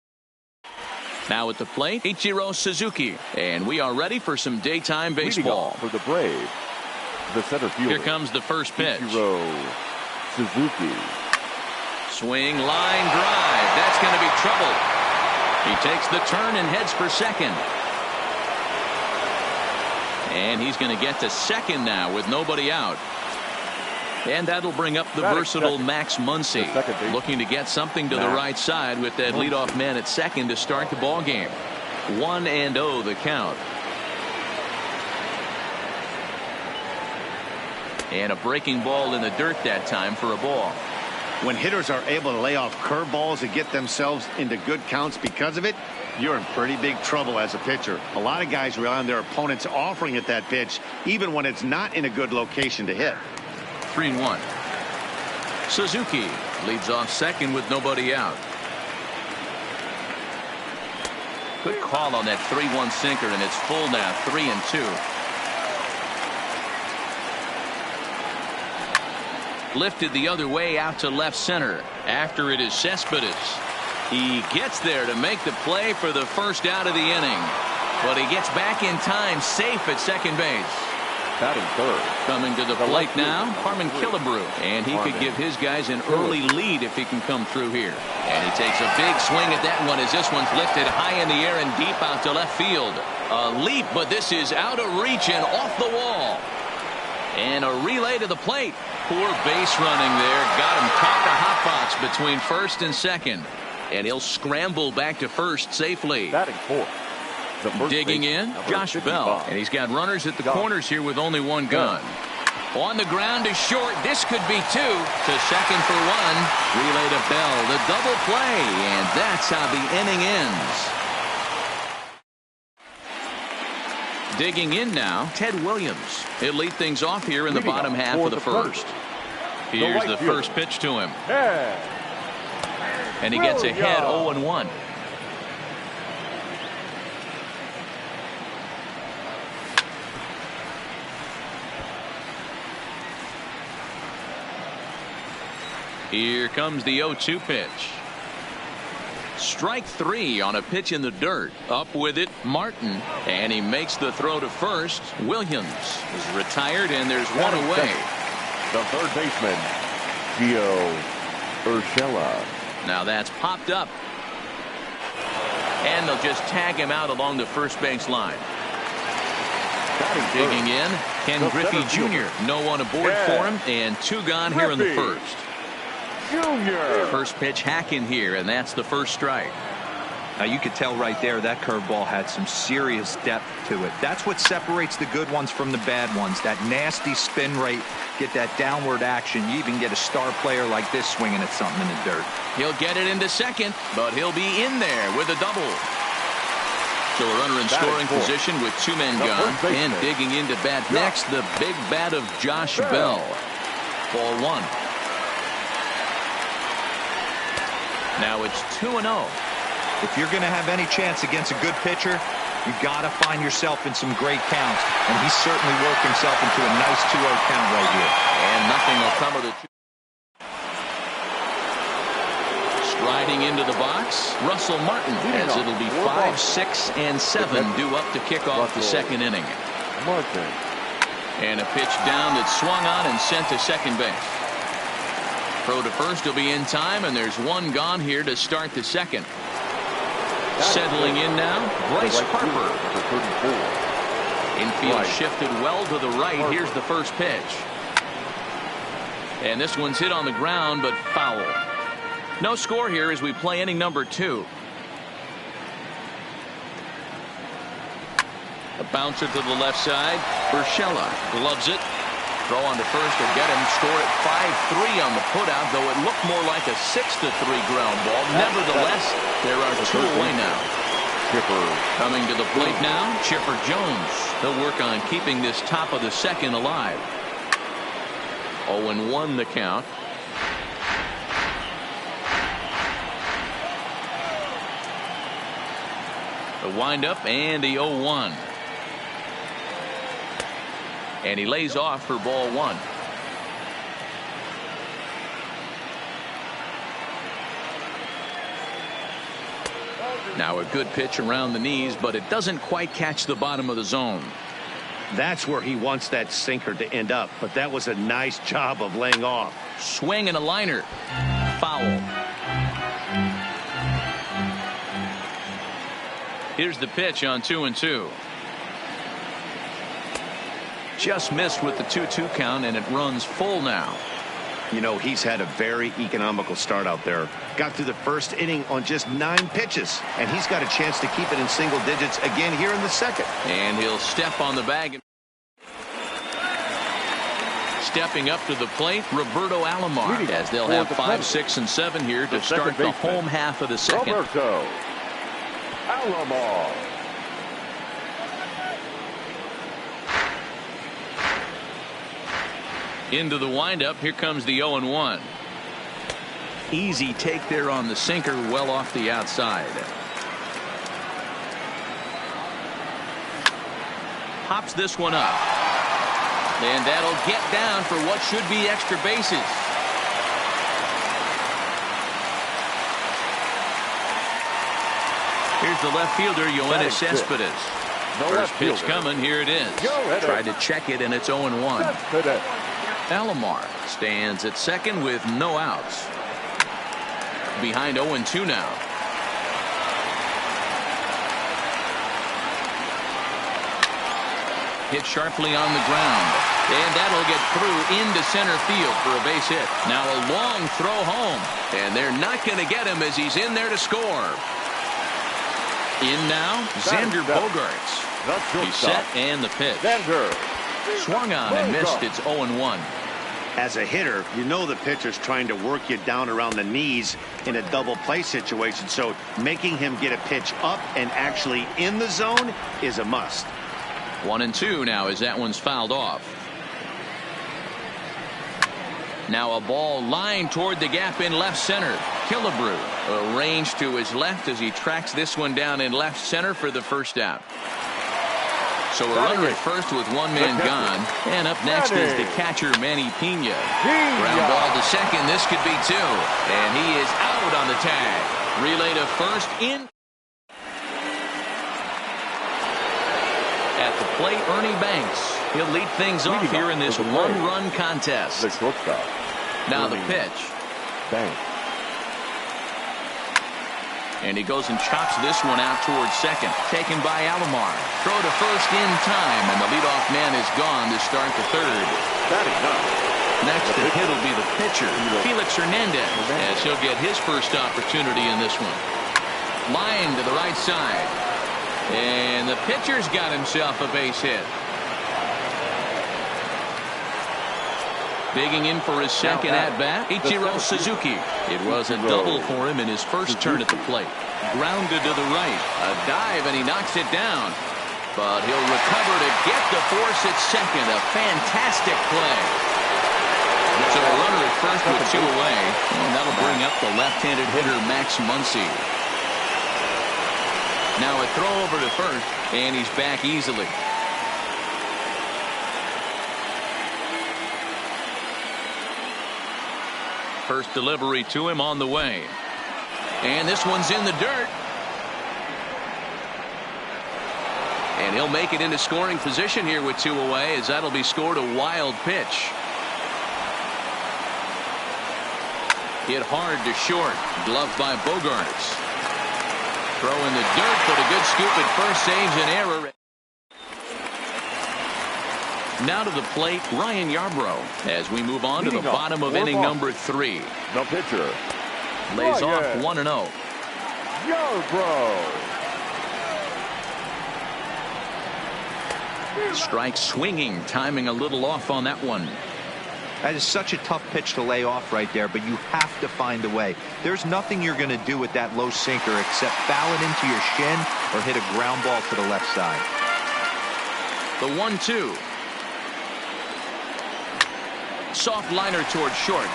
Now at the plate, Ichiro Suzuki. And we are ready for some daytime baseball. For the Braves, the center fielder. Here comes the first pitch. Ichiro Suzuki. Swing, line drive. That's going to be trouble. He takes the turn and heads for second. And he's going to get to second now with nobody out. And that'll bring up the versatile Max Muncy, looking to get something to the right side with that leadoff man at second to start the ball game. 1-0 the count. And a breaking ball in the dirt that time for a ball. When hitters are able to lay off curveballs and get themselves into good counts because of it, you're in pretty big trouble as a pitcher. A lot of guys rely on their opponents offering at that pitch, even when it's not in a good location to hit. 3-1. Suzuki leads off second with nobody out. Good call on that 3-1 sinker, and it's full now, 3-2. Lifted the other way out to left center. After it is Cespedes. He gets there to make the play for the first out of the inning. But he gets back in time, safe at second base. Batting third. Coming to the plate now, Harmon Killebrew. And he could give his guys an early lead if he can come through here. And he takes a big swing at that one as this one's lifted high in the air and deep out to left field. A leap, but this is out of reach and off the wall. And a relay to the plate. Poor base running there. Got him caught the hot box between first and second. And he'll scramble back to first safely. Batting fourth. Digging in, Josh Bell. And he's got runners at the corners here with only one gun. On the ground is short. This could be two. To second for one. Relay to Bell. The double play. And that's how the inning ends. Digging in now, Ted Williams. He'll lead things off here in the bottom half of the first. Here's the first pitch to him. And he gets ahead 0-1. Here comes the 0-2 pitch. Strike three on a pitch in the dirt. Up with it, Martin. And he makes the throw to first. Williams is retired, and there's one away. The third baseman, Gio Urshela. Now that's popped up. And they'll just tag him out along the first base line. Digging in, Ken Griffey Jr. No one aboard for him, and two gone here in the first. Junior. First pitch hacking here, and that's the first strike. Now you could tell right there that curveball had some serious depth to it. That's what separates the good ones from the bad ones. That nasty spin rate, get that downward action. You even get a star player like this swinging at something in the dirt. He'll get it into second, but he'll be in there with a double. So a runner in scoring position with two men gone. And digging into bat next, the big bat of Josh Bell. Ball one. Now it's 2-0. If you're going to have any chance against a good pitcher, you've got to find yourself in some great counts. And he's certainly worked himself into a nice 2-0 count right here. And nothing will come of the two. Striding into the box, Russell Martin, as it'll be 5, 6, and 7 due up to kick off the second inning. Martin. And a pitch down that's swung on and sent to second base. Throw to first will be in time, and there's one gone here to start the second. Settling in now, Bryce Harper. Infield shifted well to the right. Here's the first pitch. And this one's hit on the ground, but foul. No score here as we play inning number 2. A bouncer to the left side. Urshela gloves it. Throw on to first will get him. Score at 5-3 on the putout, though it looked more like a 6-3 ground ball. Nevertheless, there are two away now. Chipper. Coming to the plate now, Chipper Jones. They'll work on keeping this top of the second alive. 0-1 the count. The windup and the 0-1. And he lays off for ball one. Now a good pitch around the knees, but it doesn't quite catch the bottom of the zone. That's where he wants that sinker to end up, but that was a nice job of laying off. Swing and a liner. Foul. Here's the pitch on 2-2. Just missed with the 2-2 count, and it runs full now. You know, he's had a very economical start out there. Got through the first inning on just 9 pitches, and he's got a chance to keep it in single digits again here in the second. And he'll step on the bag. Stepping up to the plate, Roberto Alomar, as they'll have 5, 6, and 7 here to start the home half of the second. Roberto Alomar. Into the windup, here comes the 0-1. Easy take there on the sinker, well off the outside. Pops this one up. And that'll get down for what should be extra bases. Here's the left fielder, Yoenis Cespedes. First pitch coming, here it is. Tried to check it, and it's 0-1. Alomar stands at second with no outs. Behind 0-2 now. Hit sharply on the ground. And that'll get through into center field for a base hit. Now a long throw home. And they're not going to get him as he's in there to score. In now, Xander Bogaerts. He's set and the pitch. Swung on and missed. It's 0-1. As a hitter, you know the pitcher's trying to work you down around the knees in a double play situation. So making him get a pitch up and actually in the zone is a must. 1-2 now as that one's fouled off. Now a ball lined toward the gap in left center. Killebrew arranged to his left as he tracks this one down in left center for the first out. So a runner at first with one man gone. And up next is the catcher, Manny Pena. Ground ball to second. This could be 2. And he is out on the tag. Relay to first in. At the plate, Ernie Banks. He'll lead things off here in this one-run contest. Now the pitch. Banks. And he goes and chops this one out towards second. Taken by Alomar. Throw to first in time, and the leadoff man is gone to start the third. Next to hit will be the pitcher, Felix Hernandez, as he'll get his first opportunity in this one. Line to the right side. And the pitcher's got himself a base hit. Digging in for his second at-bat, Ichiro Suzuki. It was a double for him in his first turn at the plate. Grounded to the right. A dive, and he knocks it down. But he'll recover to get the force at second. A fantastic play. So a runner at first with 2 away. And that'll bring up the left-handed hitter, Max Muncy. Now a throw over to first, and he's back easily. First delivery to him on the way. And this one's in the dirt. And he'll make it into scoring position here with 2 away, as that'll be scored a wild pitch. Hit hard to short. Gloved by Bogaerts. Throw in the dirt, but a good scoop at first, saves an error. Now to the plate, Ryan Yarbrough, as we move on to the bottom of inning number 3. The pitcher lays off 1-0. Yarbrough. Strike swinging, timing a little off on that one. That is such a tough pitch to lay off right there, but you have to find a way. There's nothing you're going to do with that low sinker except foul it into your shin or hit a ground ball to the left side. The 1-2. Soft liner towards short.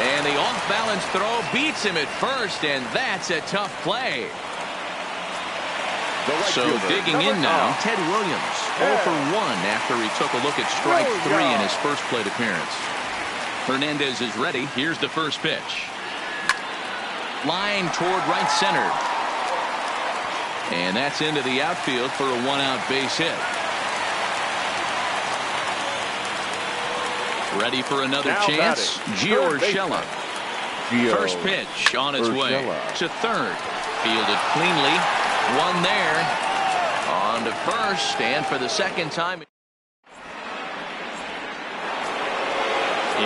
And the off-balance throw beats him at first, and that's a tough play. So digging in now, Ted Williams, 0 for 1 after he took a look at strike 3 in his first plate appearance. Hernandez is ready. Here's the first pitch. Line toward right center. And that's into the outfield for a 1-out base hit. Ready for another chance. Gio Urshela. First pitch on its way to third. Fielded cleanly. One there. On to first, and for the second time.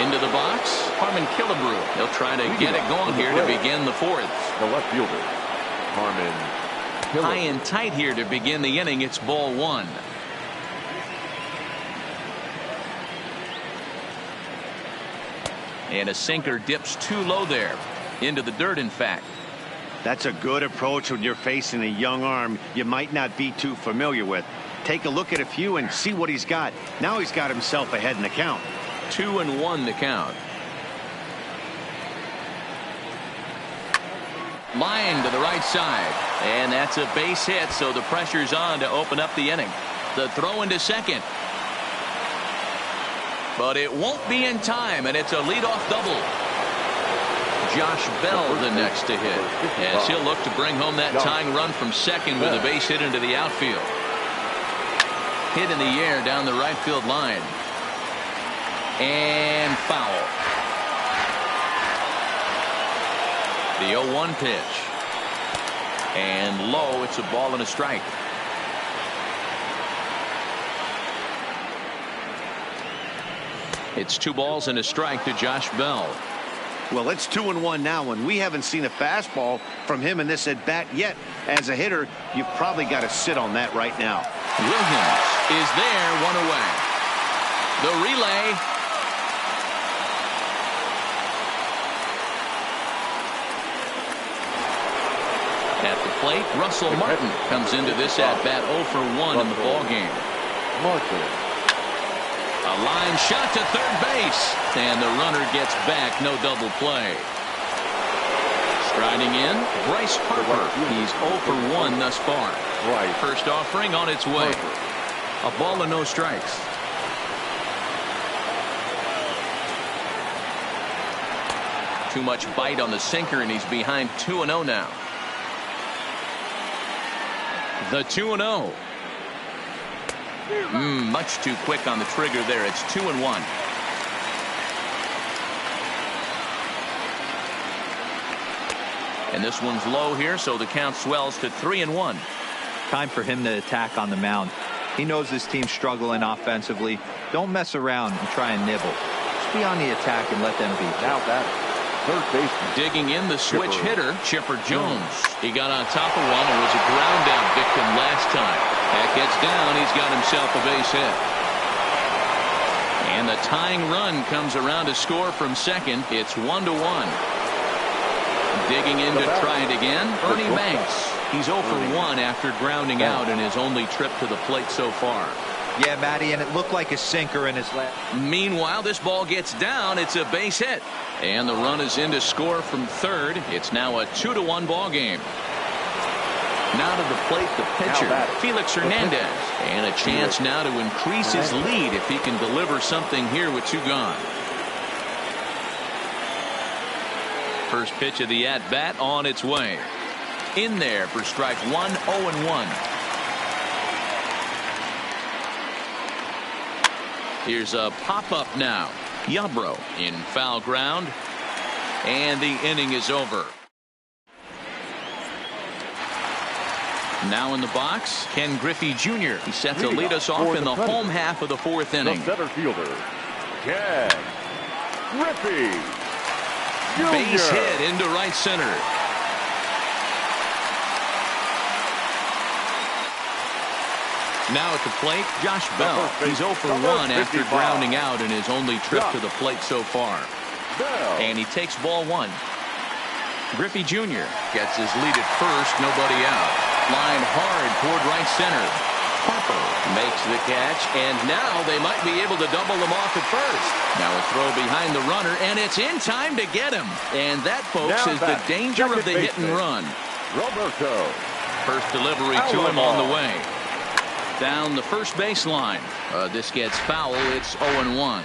Into the box, Harmon Killebrew. He'll try to get it going here to begin the fourth. The left fielder, Harmon Killebrew. High and tight here to begin the inning. It's ball one. And a sinker dips too low there. Into the dirt, in fact. That's a good approach when you're facing a young arm you might not be too familiar with. Take a look at a few and see what he's got. Now he's got himself ahead in the count. 2-1 the count. Line to the right side. And that's a base hit, so the pressure's on to open up the inning. The throw into second. But it won't be in time, and it's a leadoff double. Josh Bell the next to hit, as he'll look to bring home that tying run from second with a base hit into the outfield. Hit in the air down the right field line. And foul. The 0-1 pitch. And low, it's a ball and a strike. It's 2 balls and a strike to Josh Bell. Well, it's 2-1 now, and we haven't seen a fastball from him in this at bat yet. As a hitter, you've probably got to sit on that right now. Williams is there, 1 away. The relay. At the plate, Russell Martin comes into this at bat 0 for 1 in the ball game. Martin. A line shot to third base, and the runner gets back. No double play. Striding in, Bryce Harper. He's 0 for 1 thus far. First offering on its way. A ball and no strikes. Too much bite on the sinker, and he's behind 2-0 now. The 2-0. Much too quick on the trigger there. It's 2-1. And this one's low here, so the count swells to 3-1. Time for him to attack on the mound. He knows this team's struggling offensively. Don't mess around and try and nibble. Just be on the attack and let them beat you. Now that third baseman. Digging in the switch hitter, Chipper Jones. He got on top of one and was a ground out victim last time. That gets down. He's got himself a base hit. And the tying run comes around to score from second. It's 1-1. Digging in to try it again, Ernie Banks. He's 0 for 1 after grounding out in his only trip to the plate so far. Yeah, Matty, and it looked like a sinker in his last. Meanwhile, this ball gets down. It's a base hit. And the run is in to score from third. It's now a 2-1 ball game. Now to the plate, the pitcher, Felix Hernandez. And a chance now to increase his lead if he can deliver something here with 2 gone. First pitch of the at-bat on its way. In there for strike 1, 0-1. Here's a pop-up now. Yabro in foul ground. And the inning is over. Now in the box, Ken Griffey Jr. He's set to lead us off in the home half of the 4th inning. The center fielder, Ken Griffey Jr. Base hit into right center. Now at the plate, Josh Bell. He's 0 for 1 after grounding out in his only trip to the plate so far. And he takes ball 1. Griffey Jr. gets his lead at first, nobody out. Line hard toward right center. Harper makes the catch, and now they might be able to double him off at first. Now a throw behind the runner, and it's in time to get him. And that, folks, is the danger of the hit and run. Roberto. First delivery to him on the way. Down the first baseline. This gets foul. It's 0-1.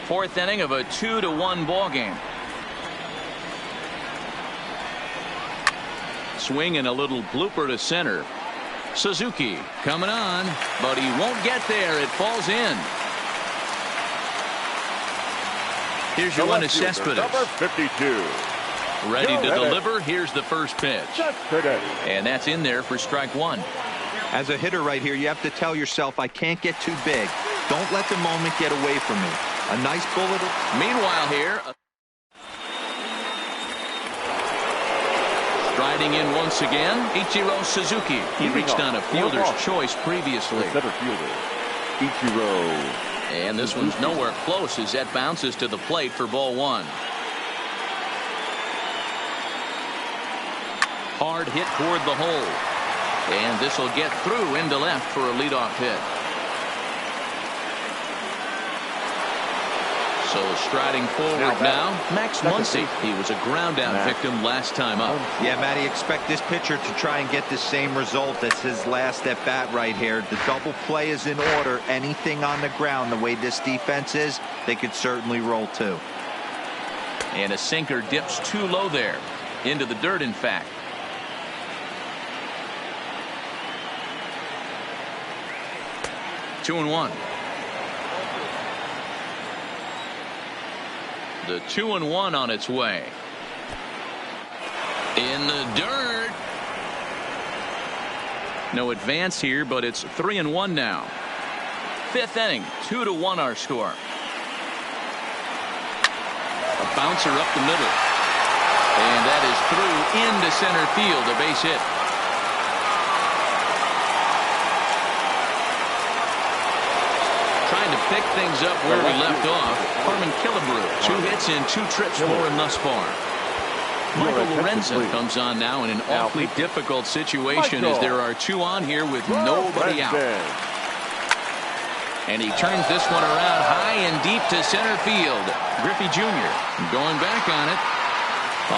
Fourth inning of a 2-1 ball game. Swing and a little blooper to center. Suzuki coming on, but he won't get there. It falls in. Here's your one to Cespedes. Number 52. Ready to deliver. Here's the first pitch. And that's in there for strike one. As a hitter right here, you have to tell yourself, I can't get too big. Don't let the moment get away from me. A nice bullet. Meanwhile here, striding in once again, Ichiro Suzuki. He reached on a fielder's choice previously. Center fielder, Ichiro. And this one's nowhere close as that bounces to the plate for ball one. Hard hit toward the hole. And this will get through into left for a leadoff hit. So striding forward now, Max Muncy. He was a ground out victim last time up. Yeah, Matty, expect this pitcher to try and get the same result as his last at bat right here. The double play is in order. Anything on the ground, the way this defense is, they could certainly roll too. And a sinker dips too low there. Into the dirt, in fact. Two and one. The 2-1 on its way. In the dirt. No advance here, but it's 3-1 now. Fifth inning, 2-1 our score. A bouncer up the middle. And that is through into center field, a base hit. Trying to pick things up where we left off. Harmon Killebrew, 2 hits in 2 trips for him thus far. Michael Lorenzen comes on now in an awfully difficult situation as there are 2 on here with nobody out. And he turns this one around high and deep to center field. Griffey Jr. going back on it.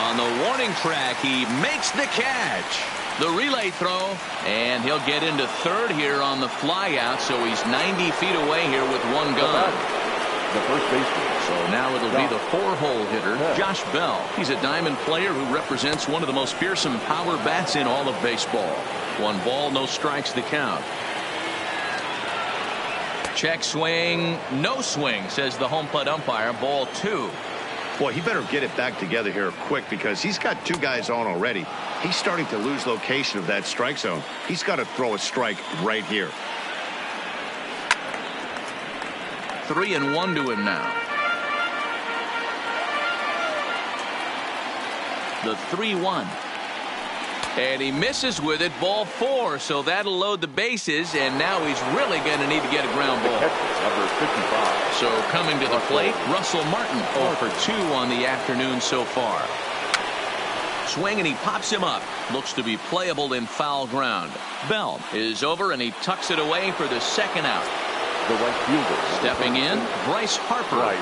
On the warning track, he makes the catch. The relay throw, and he'll get into third here on the fly out, so he's 90 feet away here with 1 gone. The first baseman. So now it'll be the 4-hole hitter, Josh Bell. He's a diamond player who represents one of the most fearsome power bats in all of baseball. 1 ball, no strikes the count. Check swing, no swing, says the home plate umpire. Ball 2. Boy, he better get it back together here quick because he's got 2 guys on already. He's starting to lose location of that strike zone. He's got to throw a strike right here. 3-1 to him now. The 3-1. And he misses with it. Ball 4. So that'll load the bases. And now he's really going to need to get a ground ball. Number 55. So coming to the plate, Russell Martin 0 for 2 on the afternoon so far. Swing and he pops him up. Looks to be playable in foul ground. Bell is over and he tucks it away for the 2nd out. The right fielder. Stepping in, Bryce Harper.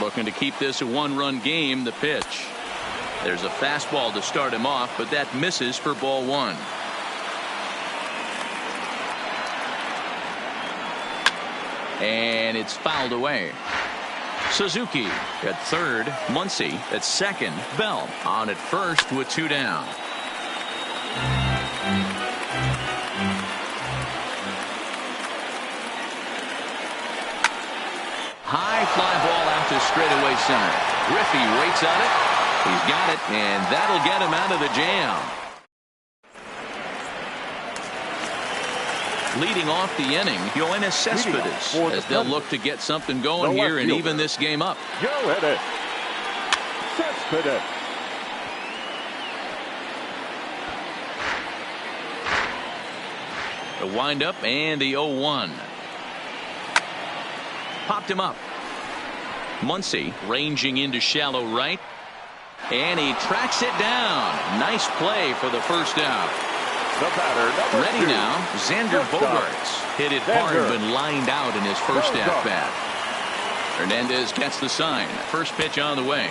Looking to keep this a 1-run game. The pitch. There's a fastball to start him off, but that misses for ball 1. And it's fouled away. Suzuki at third, Muncy at second, Bell on at first with 2 down. High fly ball out to straightaway center. Griffey waits on it. He's got it, and that'll get him out of the jam. Leading off the inning, Yoenis Cespedes, as they'll look to get something going here and even this game up. Yoenis Cespedes. The windup and the 0-1. Popped him up. Muncy ranging into shallow right. And he tracks it down. Nice play for the first out. The batter, ready 2. now, Xander Bogaerts. Hit it hard, but lined out in his first at-bat. Hernandez gets the sign. First pitch on the way.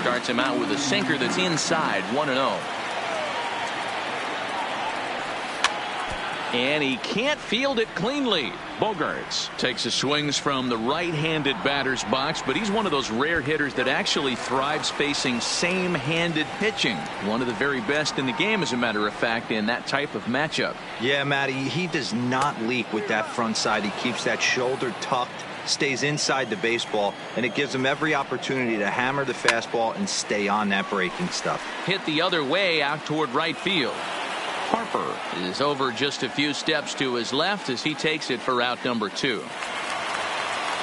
Starts him out with a sinker that's inside, 1-0. And he can't field it cleanly. Bogaerts takes his swings from the right-handed batter's box, but he's one of those rare hitters that actually thrives facing same-handed pitching. One of the very best in the game, as a matter of fact, in that type of matchup. Yeah, Matty, he does not leak with that front side. He keeps that shoulder tucked, stays inside the baseball, and it gives him every opportunity to hammer the fastball and stay on that breaking stuff. Hit the other way out toward right field. Harper is over just a few steps to his left as he takes it for out number 2.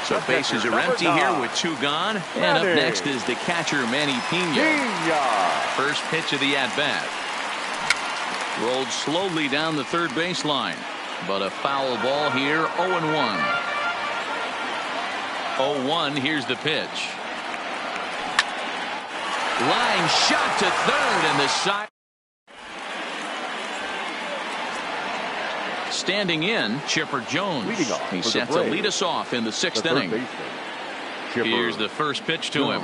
So bases are empty here with 2 gone. And up next is the catcher, Manny Pena. First pitch of the at-bat. Rolled slowly down the third baseline. But a foul ball here, 0-1. 0-1, here's the pitch. Line shot to third, and the side. Standing in, Chipper Jones. He's set to lead us off in the 6th inning. Here's the first pitch to him.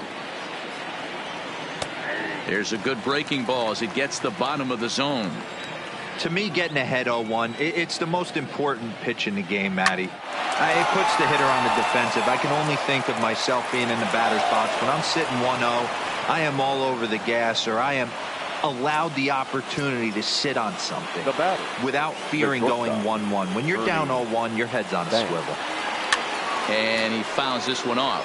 There's a good breaking ball as it gets the bottom of the zone. To me, getting ahead 0-1, it's the most important pitch in the game, Matty. It puts the hitter on the defensive. I can only think of myself being in the batter's box. When I'm sitting 1-0, I am all over the gas, or I am allowed the opportunity to sit on something without fearing going 1-1. When you're down 0-1, your head's on a swivel. And he fouls this one off.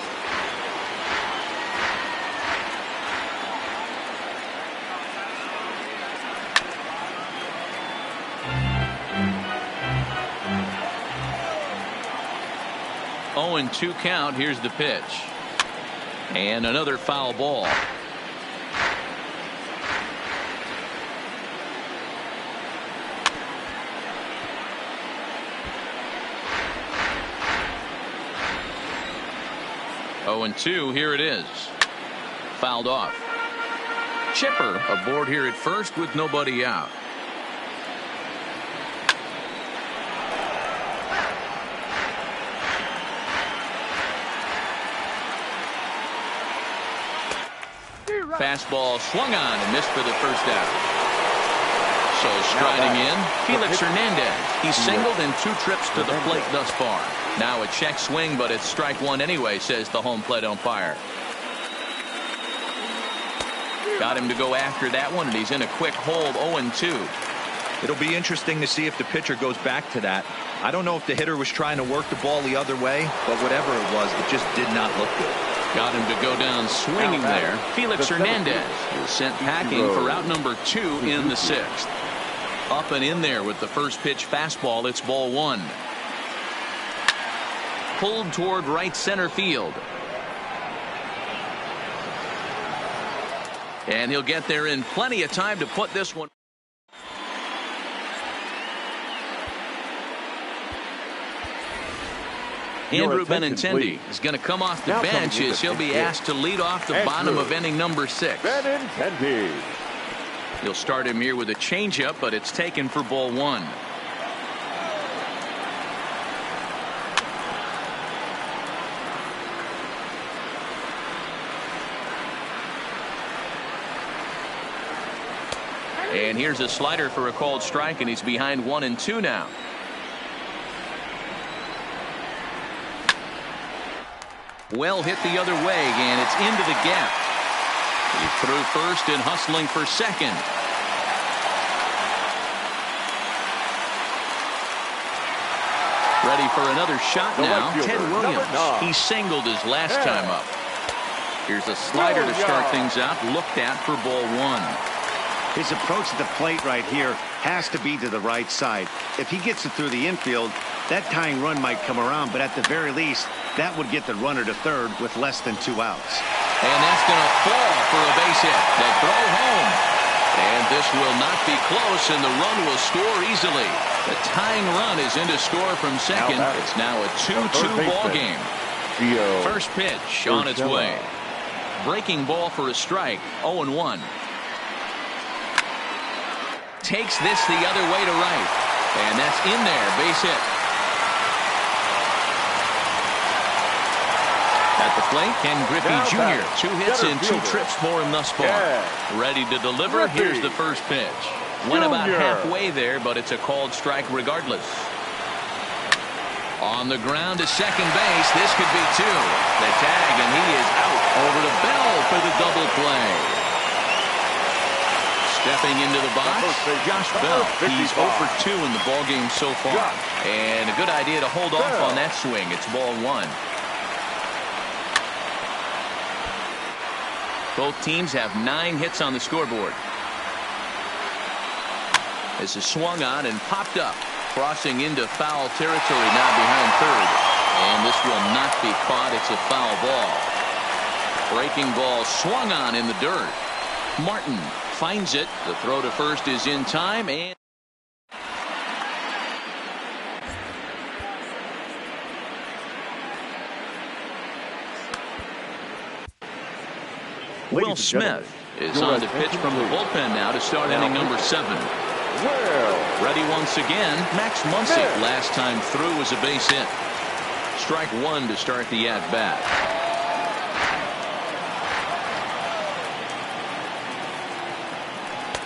Oh, and 2 count. Here's the pitch. And another foul ball. Oh, and 2, here it is. Fouled off. Chipper aboard here at first with nobody out. Fastball swung on and missed for the first out. So striding in, Felix Hernandez. He's singled in 2 trips to the plate thus far. Now a check swing, but it's strike 1 anyway, says the home plate umpire. Got him to go after that one, and he's in a quick hold, 0-2. It'll be interesting to see if the pitcher goes back to that. I don't know if the hitter was trying to work the ball the other way, but whatever it was, it just did not look good. Got him to go down swinging there. Felix Hernandez is sent packing for out number 2 in the 6th. Up and in there with the first pitch fastball. It's ball 1. Pulled toward right center field. And he'll get there in plenty of time to put this one. Andrew Benintendi is going to come off the bench as he'll be asked to lead off the bottom of inning number 6. Benintendi. He'll start him here with a changeup, but it's taken for ball 1. And here's a slider for a called strike, and he's behind 1-2 now. Well hit the other way, and it's into the gap. He threw first and hustling for second. Ready for another shot now. Ted Williams. He singled his last time up. Here's a slider to start things out. Looked at for ball 1. His approach to the plate right here has to be to the right side. If he gets it through the infield, that tying run might come around, but at the very least, that would get the runner to third with less than 2 outs. And that's going to fall for a base hit. They throw home. And this will not be close, and the run will score easily. The tying run is into score from second. It's now a 2-2 ball game. First pitch on its way. Breaking ball for a strike. 0-1. Takes this the other way to right. And that's in there. Base hit. At the plate, Ken Griffey Jr. 2 hits and 2 trips for him thus far. Ready to deliver. Here's the first pitch. Went about halfway there, but it's a called strike regardless. On the ground to second base. This could be two. The tag, and he is out. Over to Bell for the double play. Stepping into the box, Josh Bell. He's 0 for 2 in the ballgame so far. And a good idea to hold off on that swing. It's ball 1. Both teams have 9 hits on the scoreboard. This is swung on and popped up. Crossing into foul territory now behind third. And this will not be caught. It's a foul ball. Breaking ball swung on in the dirt. Martin finds it. The throw to first is in time. And Will Smith is on the pitch from the bullpen now to start inning number 7. Ready once again, Max Muncy. Last time through was a base hit. Strike 1 to start the at-bat.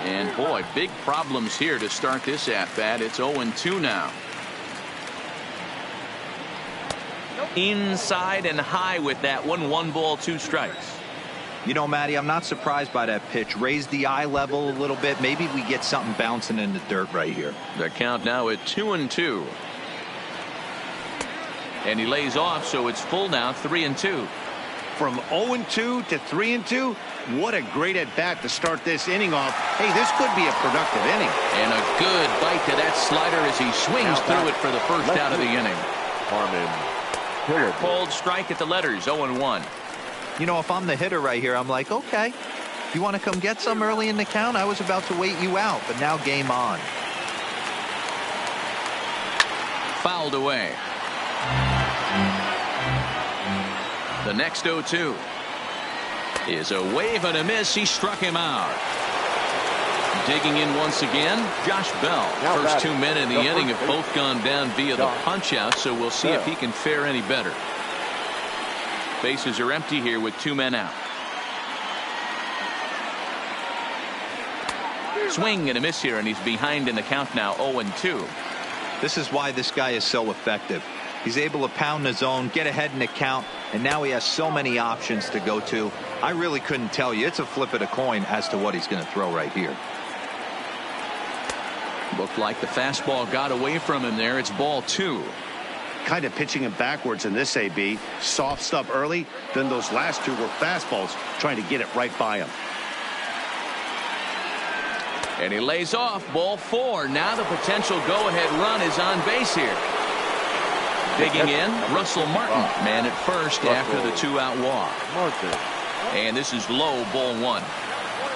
And boy, big problems here to start this at-bat. It's 0-2 now. Inside and high with that one. 1 ball, 2 strikes. You know, Matty, I'm not surprised by that pitch. Raise the eye level a little bit. Maybe we get something bouncing in the dirt right here. The count now at 2-2. And he lays off, so it's full now, 3-2. From 0-2 to 3-2, what a great at-bat to start this inning off. Hey, this could be a productive inning. And a good bite to that slider as he swings through it for the first out of the inning. Called strike at the letters, 0-1. You know, if I'm the hitter right here, I'm like, okay, you want to come get some early in the count? I was about to wait you out, but now game on. Fouled away. The next 0-2 is a wave and a miss. He struck him out. Digging in once again, Josh Bell. First 2 men in the inning have both gone down via the punch out, so we'll see if he can fare any better. Bases are empty here with 2 men out. Swing and a miss here, and he's behind in the count now, 0-2. This is why this guy is so effective. He's able to pound the zone, get ahead in the count, and now he has so many options to go to. I really couldn't tell you. It's a flip of the coin as to what he's going to throw right here. Looked like the fastball got away from him there. It's ball 2. Kind of pitching him backwards in this AB. Soft stuff early, then those last 2 were fastballs, trying to get it right by him. And he lays off, ball 4. Now the potential go-ahead run is on base here. Digging in, Russell Martin, man at first after the 2-out walk. And this is low, ball 1.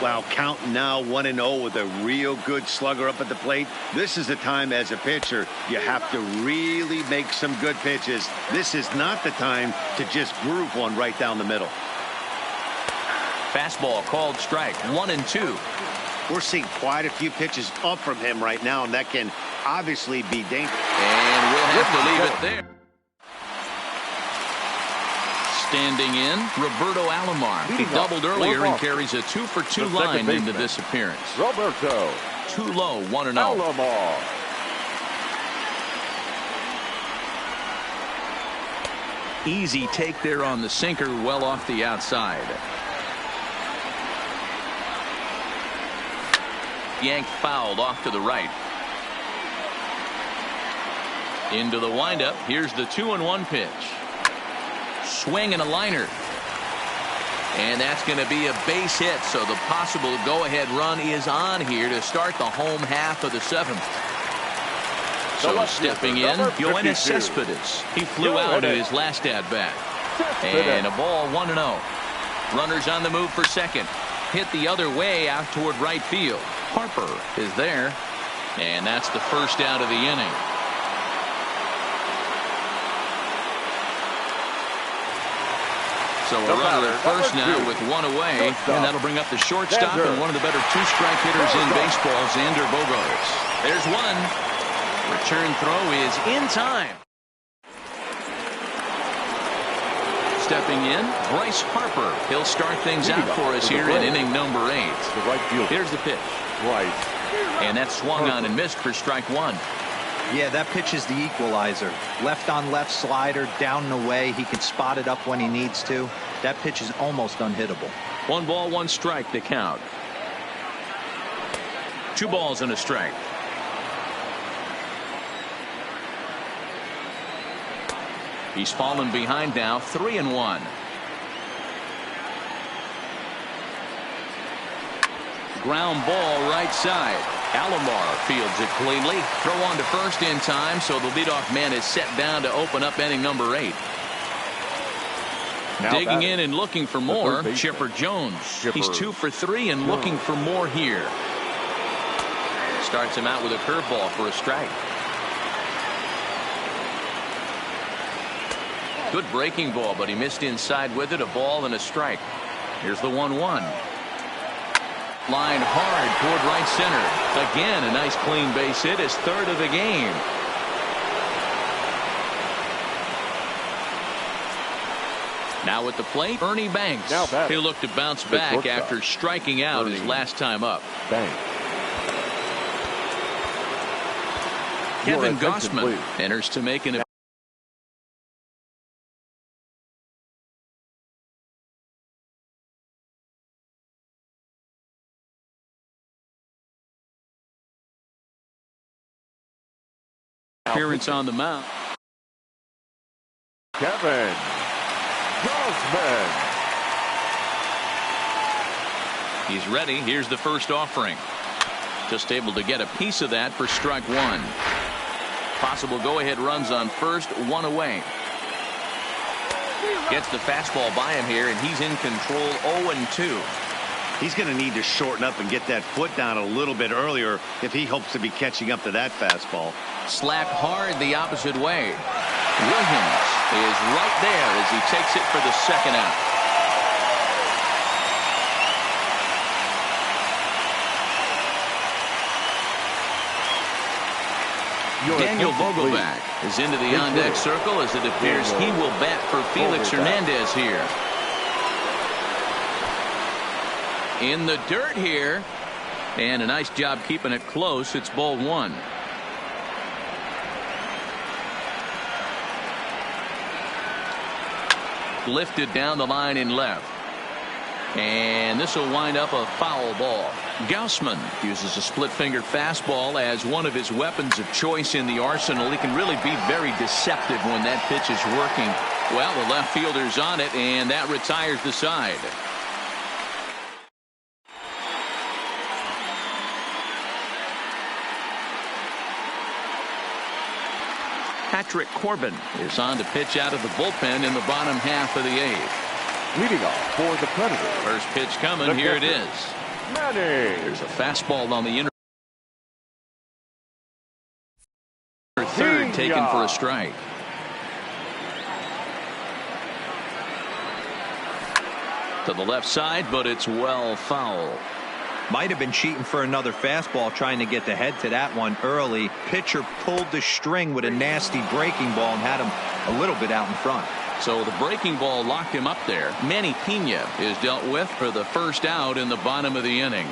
Wow, count now 1-0 with a real good slugger up at the plate. This is the time as a pitcher you have to really make some good pitches. This is not the time to just groove one right down the middle. Fastball called strike, 1-2. We're seeing quite a few pitches up from him right now, and that can obviously be dangerous. And we'll have to leave it there. Standing in, Roberto Alomar. He doubled earlier and carries a 2-for-2 line into this appearance. Roberto. Too low, 1-0. Alomar. Easy take there on the sinker, well off the outside. Yanked fouled off to the right. Into the windup. Here's the 2-1 pitch. Swing and a liner. And that's going to be a base hit, so the possible go-ahead run is on here to start the home half of the 7th. So stepping in, Yoenis Cespedes. He flew out in his last at-bat. And a ball, 1-0. Runners on the move for second. Hit the other way out toward right field. Harper is there. And that's the first out of the inning. So a runner at first now with 1 away, and that'll bring up the shortstop and one of the better 2-strike hitters in baseball, Xander Bogaerts. There's one. Return throw is in time. Stepping in, Bryce Harper. He'll start things out for us here in inning number 8. The right fielder. Here's the pitch. Right. And that swung on and missed for strike one. Yeah, that pitch is the equalizer. Left on left slider, down and away. He can spot it up when he needs to. That pitch is almost unhittable. 1 ball, 1 strike to count. 2 balls and a strike. He's fallen behind now, 3-1. Ground ball right side. Alomar fields it cleanly. Throw on to first in time, so the leadoff man is set down to open up inning number 8. Now digging batting, in and looking for more, Chipper Jones. He's 2 for 3 and looking for more here. Starts him out with a curveball for a strike. Good breaking ball, but he missed inside with it. A ball and a strike. Here's the 1-1. Line hard toward right center. Again, a nice clean base hit, his 3rd of the game. Now at the plate, Ernie Banks. He'll look to bounce back after striking out his last time up. Kevin Gausman enters to make an appearance on the mound. Kevin Gausman. He's ready. Here's the first offering. Just able to get a piece of that for strike 1. Possible go-ahead runs on first, 1 away. Gets the fastball by him here, and he's in control, 0-2. He's going to need to shorten up and get that foot down a little bit earlier if he hopes to be catching up to that fastball. Slapped hard the opposite way. Williams is right there as he takes it for the 2nd out. Daniel Vogelbach is into the on-deck circle as it appears he will bat for Felix Hernandez here. In the dirt here, and a nice job keeping it close. It's ball 1. Lifted down the line in left. And this will wind up a foul ball. Gausman uses a split-fingered fastball as one of his weapons of choice in the arsenal. He can really be very deceptive when that pitch is working. Well, the left fielder's on it, and that retires the side. Patrick Corbin is on to pitch out of the bullpen in the bottom half of the 8th. Leading off for the Predators. First pitch coming. Here it is. Manning. There's a fastball on the inner. 3rd taken for a strike. To the left side, but it's well foul. Might have been cheating for another fastball, trying to get the head to that one early. Pitcher pulled the string with a nasty breaking ball and had him a little bit out in front. So the breaking ball locked him up there. Manny Pena is dealt with for the 1st out in the bottom of the inning.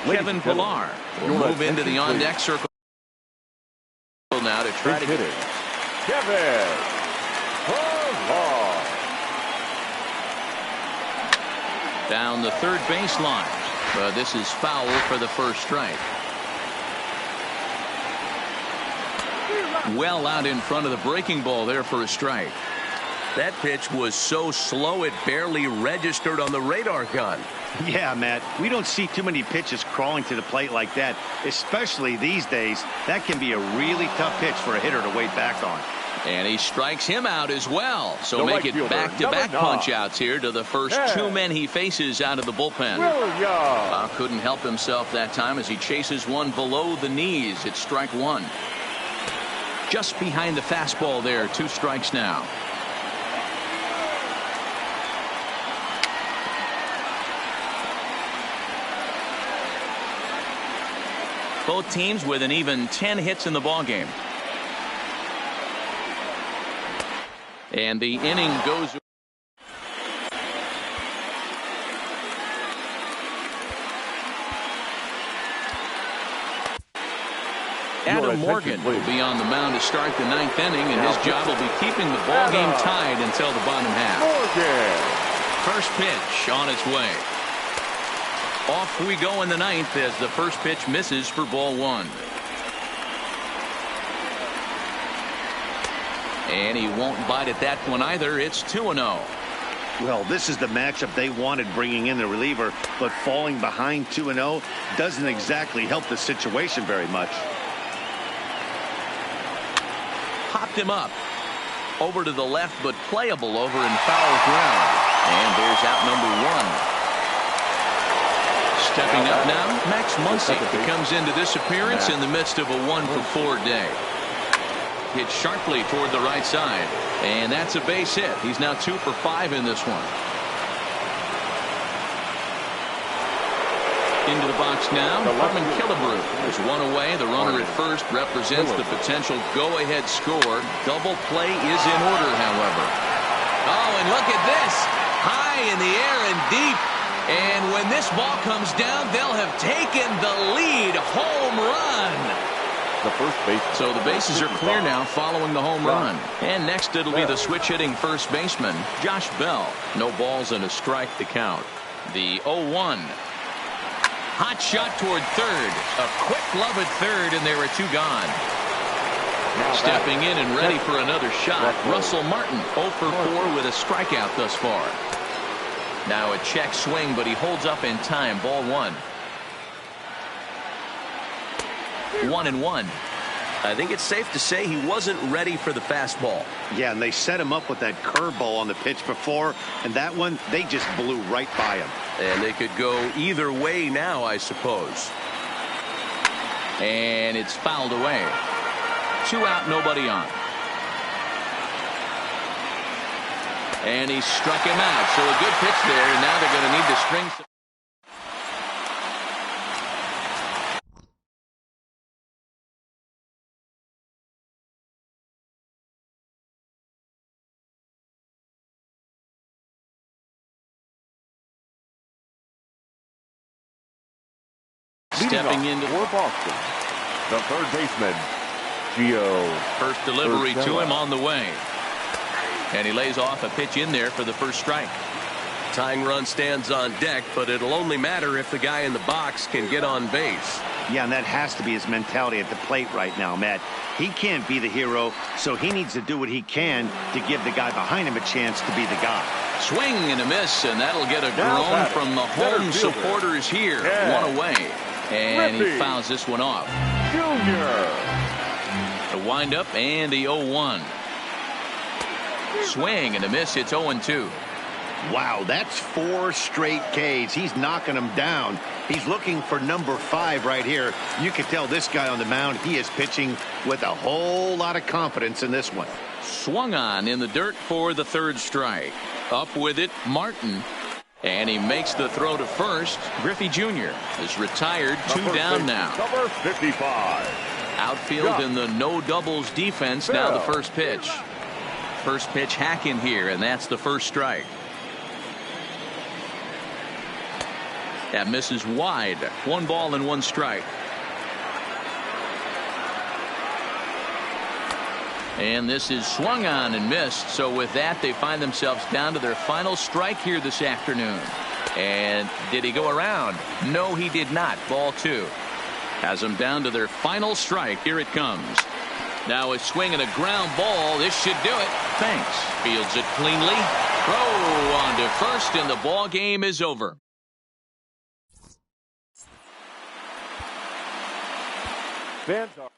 Kevin Pillar will move into the on-deck circle now to try to get it. Kevin Pillar. Down the 3rd baseline. But this is foul for the 1st strike. Well out in front of the breaking ball there for a strike. That pitch was so slow it barely registered on the radar gun. Yeah, Matt, we don't see too many pitches crawling to the plate like that, especially these days. That can be a really tough pitch for a hitter to wait back on. And he strikes him out as well. So make it back-to-back punch-outs here to the first 2 men he faces out of the bullpen. Couldn't help himself that time as he chases one below the knees. It's strike 1. Just behind the fastball there. 2 strikes now. Both teams with an even 10 hits in the ballgame. And the inning goes. Adam Morgan will be on the mound to start the 9th inning, and his job will be keeping the ball game tied until the bottom half. First pitch on its way. Off we go in the 9th as the first pitch misses for ball 1. And he won't bite at that one either. It's 2-0. Well, this is the matchup they wanted, bringing in the reliever, but falling behind 2-0 doesn't exactly help the situation very much. Popped him up. Over to the left, but playable over in foul ground. And there's out number 1. Stepping up now, Max Muncy comes into this appearance in the midst of a 1-for-4 day. Hit sharply toward the right side, and that's a base hit. He's now 2-for-5 in this one. Into the box now, Harmon Killebrew. There's one away. The runner at first represents the potential go-ahead score. Double play is in order, however. Oh, and look at this. High in the air and deep. And when this ball comes down, they'll have taken the lead. Home run. The first base. So the bases are clear now following the home run. And next it'll be the switch-hitting first baseman, Josh Bell. No balls and a strike to count. The 0-1. Hot shot toward third. A quick glove at third, and there are 2 gone. Stepping in and ready for another shot, Russell Martin, 0-for-4 with a strikeout thus far. Now a check swing, but he holds up in time. Ball 1. 1-1. I think it's safe to say he wasn't ready for the fastball. Yeah, and they set him up with that curveball on the pitch before, and that one, they just blew right by him. And they could go either way now, I suppose. And it's fouled away. 2 out, nobody on. And he struck him out. So a good pitch there, and now they're going to need to string some. Stepping into for Boston, the third baseman, Gio. First delivery to him on the way. And he lays off a pitch in there for the first strike. Tying run stands on deck, but it'll only matter if the guy in the box can get on base. Yeah, and that has to be his mentality at the plate right now, Matt. He can't be the hero, so he needs to do what he can to give the guy behind him a chance to be the guy. Swing and a miss, and that'll get a groan from the home supporters here. 1 away. And he fouls this one off. Junior. The windup and the 0-1. Swing and a miss. It's 0-2. Wow, that's 4 straight Ks. He's knocking them down. He's looking for number 5 right here. You can tell this guy on the mound, he is pitching with a whole lot of confidence in this one. Swung on in the dirt for the 3rd strike. Up with it, Martin. And he makes the throw to first. Griffey Jr. is retired. 2 down now. Number 55. Outfield in the no doubles defense. Now the first pitch. First pitch hack in here, and that's the first strike. That misses wide. 1 ball and 1 strike. And this is swung on and missed. So with that, they find themselves down to their final strike here this afternoon. And did he go around? No, he did not. Ball 2. Has them down to their final strike. Here it comes. Now a swing and a ground ball. This should do it. Thanks. Fields it cleanly. Throw on to first, and the ball game is over. Fans are